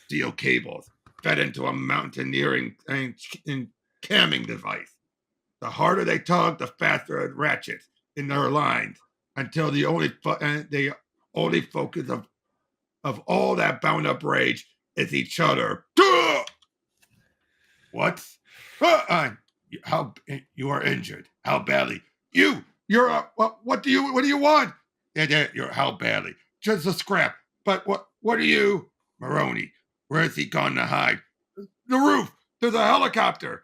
Steel cables fed into a mountaineering and camming device. The harder they tug, the faster it ratchets in their lines until the only focus of all that bound up rage is each other. What? How you are injured? How badly? What do you want? How badly? Just a scrap. But what are you? Maroney, where has he gone to hide? The roof. There's a helicopter.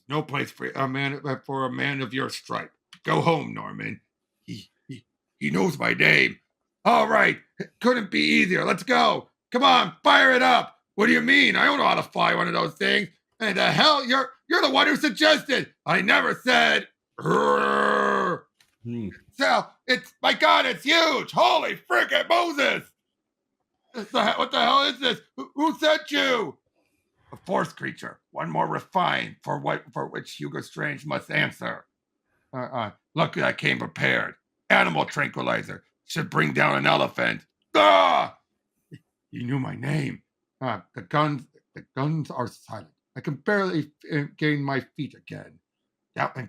No place for a man of your stripe. Go home, Norman. He knows my name. All right. Couldn't be easier. Let's go. Come on, fire it up. What do you mean? I don't know how to fly one of those things. And the hell, you're the one who suggested. I never said. So my God, it's huge. Holy frickin' Moses! What the hell is this? Who sent you? A force creature, one more refined for which Hugo Strange must answer. Luckily, I came prepared. Animal tranquilizer should bring down an elephant. Ah! You knew my name. The guns are silent. I can barely gain my feet again.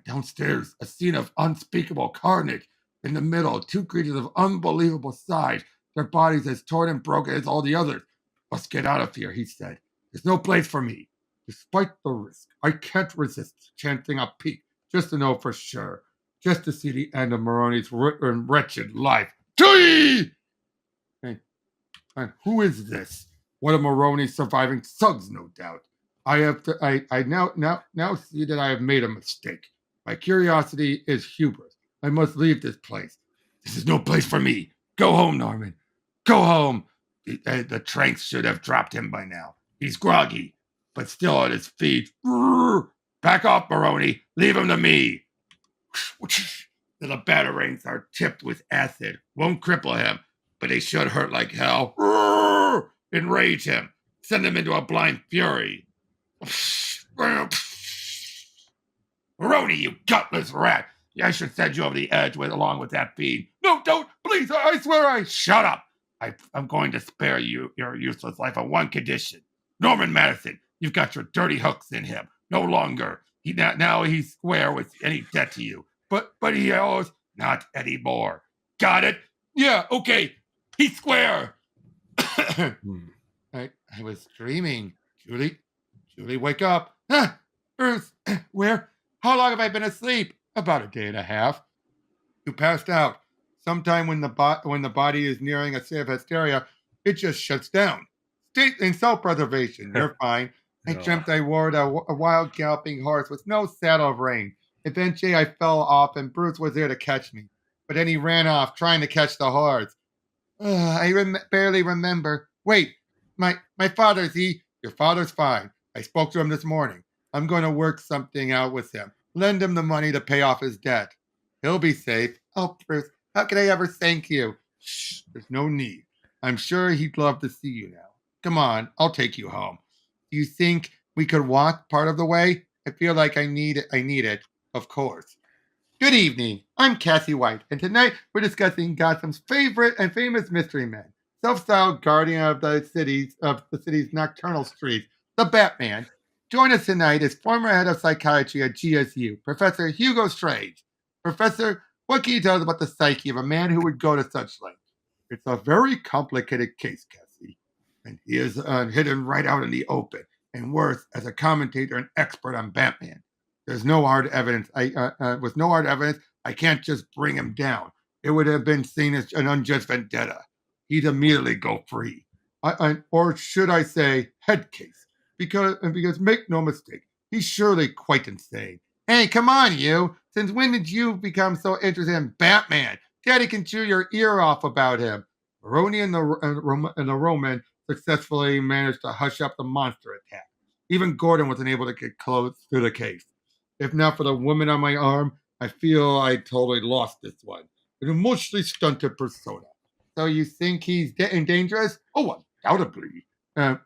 Downstairs, a scene of unspeakable carnage. In the middle, two creatures of unbelievable size, their bodies as torn and broken as all the others. Must get out of here, he said. There's no place for me. Despite the risk, I can't resist chancing a peek, just to know for sure, just to see the end of Maroney's wretched life. Gee! And who is this? One of Maroney's surviving thugs, no doubt. I now see that I have made a mistake. My curiosity is hubris. I must leave this place. This is no place for me. Go home, Norman. Go home. The tranks should have dropped him by now. He's groggy, but still on his feet. Back off, Maroney. Leave him to me. The batarangs are tipped with acid. Won't cripple him, but they should hurt like hell. Enrage him. Send him into a blind fury. Maroney, you gutless rat. I should send you over the edge along with that fiend. No, don't. Please, I swear I... Shut up. I'm going to spare you your useless life on one condition. Norman Madison, you've got your dirty hooks in him. No longer. Now he's square with any debt to you. But he owes not anymore. Got it? Yeah, okay. He's square. I was dreaming. Julie, wake up. Bruce, where? How long have I been asleep? About a day and a half. You passed out. Sometime when the body is nearing a state of hysteria, it just shuts down. Stay in self-preservation. You're fine. I dreamt I rode a wild galloping horse with no saddle of rein. Eventually, I fell off, and Bruce was there to catch me. But then he ran off, trying to catch the horse. I barely remember. Wait, my father's he? Your father's fine. I spoke to him this morning. I'm going to work something out with him. Lend him the money to pay off his debt. He'll be safe. Oh, Bruce, how can I ever thank you? Shh, there's no need. I'm sure he'd love to see you now. Come on, I'll take you home. Do you think we could walk part of the way? I feel like I need it, of course. Good evening. I'm Cassie White, and tonight we're discussing Gotham's favorite and famous mystery man, self-styled guardian of the city's nocturnal streets, the Batman. Join us tonight is former head of psychiatry at GSU, Professor Hugo Strange. Professor, what can you tell us about the psyche of a man who would go to such lengths? It's a very complicated case, Cassie, and he is hidden right out in the open, and worse, as a commentator and expert on Batman. There's no hard evidence. With no hard evidence, I can't just bring him down. It would have been seen as an unjust vendetta. He'd immediately go free. Or should I say, head case. Because make no mistake, he's surely quite insane. Hey, come on, you. Since when did you become so interested in Batman? Daddy can chew your ear off about him. Baroni and the Roman successfully managed to hush up the monster attack. Even Gordon wasn't able to get close to the case. If not for the woman on my arm, I feel I totally lost this one. An emotionally stunted persona. So you think he's dangerous? Oh, undoubtedly.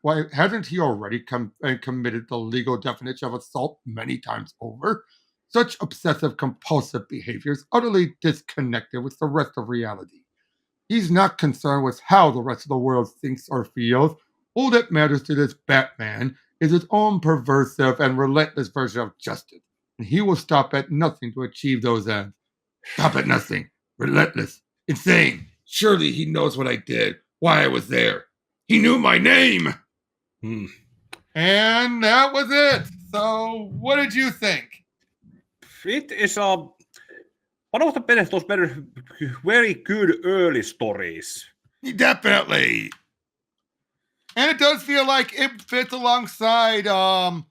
Why hasn't he already committed the legal definition of assault many times over? Such obsessive compulsive behavior is utterly disconnected with the rest of reality. He's not concerned with how the rest of the world thinks or feels. All that matters to this Batman is his own perversive and relentless version of justice, and he will stop at nothing to achieve those ends. Stop at nothing. Relentless. Insane. Surely he knows what I did, why I was there. He knew my name. And that was it. So, what did you think? It is one of the best, those very good early stories. Definitely. And it does feel like it fits alongside, all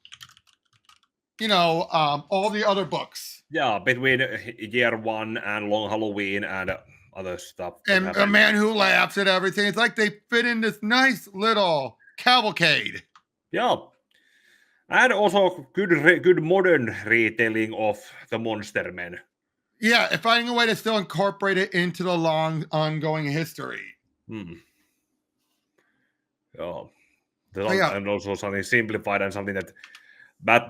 the other books. Yeah, between year one and Long Halloween and other stuff. And A Man Who Laughs at Everything. It's like they fit in this nice little cavalcade. Yeah. And also good modern retelling of the Monster Men. Yeah, finding a way to still incorporate it into the long, ongoing history. Yeah. And also something simplified and something that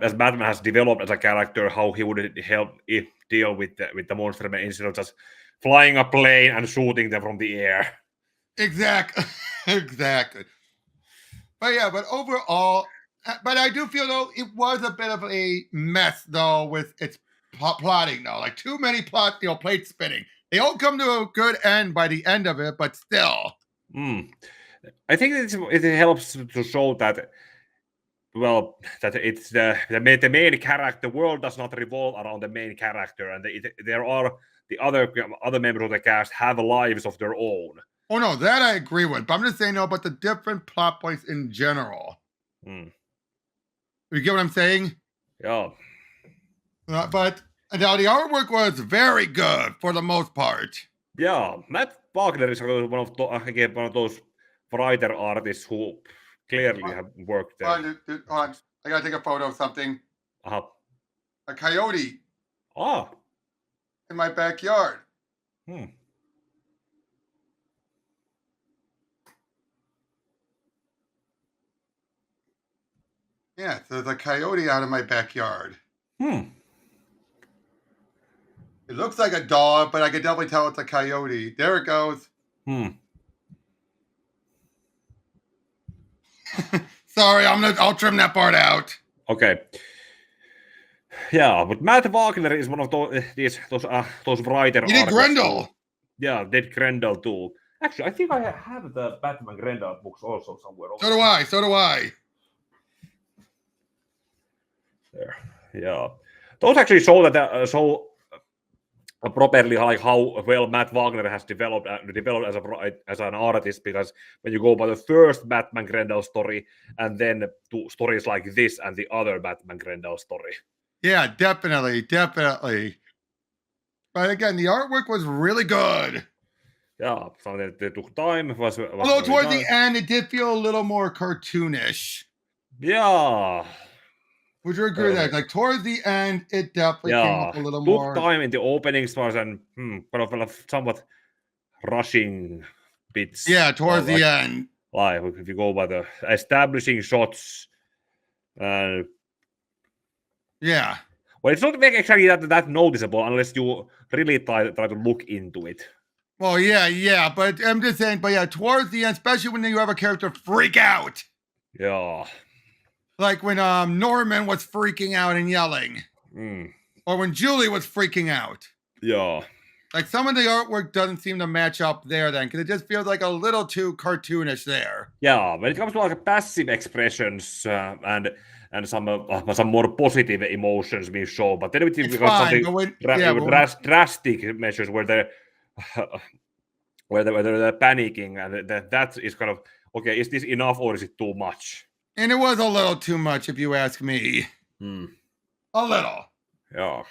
as Batman has developed as a character, how he would help deal with the Monster Men instead of just flying a plane and shooting them from the air. Exactly. But overall, but I do feel though it was a bit of a mess though with its plotting though, like too many plate spinning. They all come to a good end by the end of it, but still. I think it helps to show that. Well, that it's the main character. The world does not revolve around the main character, and there are the other members of the cast have lives of their own. Oh no, that I agree with. But I'm just saying about the different plot points in general. You get what I'm saying? Yeah. But now the artwork was very good for the most part. Yeah, Matt Wagner is one of those writer artists who clearly have worked there. Hold on. I gotta take a photo of something. A coyote. In my backyard. Yeah, so there's a coyote out of my backyard. It looks like a dog, but I can definitely tell it's a coyote. There it goes. Sorry, I'll trim that part out. Okay. Yeah, but Matt Wagner is one of those writer He did artists. Grendel. Yeah, did Grendel too. Actually, I think I have the Batman Grendel books also somewhere. So do I. So do I. There. Yeah, those actually show that properly like how well Matt Wagner has developed as an artist, because when you go by the first Batman Grendel story and then to stories like this and the other Batman Grendel story. Yeah, definitely. But again, the artwork was really good. Yeah, so they took time. Although towards the end, it did feel a little more cartoonish. Yeah. Would you agree with that? Like towards the end, it definitely came up a little more. Took time in the openings was and kind of somewhat rushing bits. Yeah, towards the end. Like if you go by the establishing shots. Yeah. Well, it's not exactly that noticeable unless you really try to look into it. Well, yeah, but I'm just saying, but yeah, towards the end, especially when you have a character freak out. Yeah. Like when Norman was freaking out and yelling. Or when Julie was freaking out. Yeah. Like some of the artwork doesn't seem to match up there then, because it just feels like a little too cartoonish there. Yeah, when it comes to like passive expressions and some more positive emotions being shown, but then we got something drastic measures where they're panicking, and that is kind of okay. Is this enough or is it too much? And it was a little too much, if you ask me. A little. Yeah.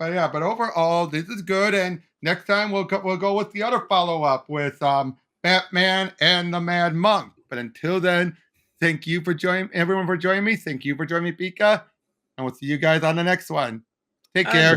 But overall, this is good. And next time we'll go with the other follow-up with Batman and the Mad Monk. But until then, thank you for everyone for joining me. Thank you for joining me, Pika. And we'll see you guys on the next one. Take care.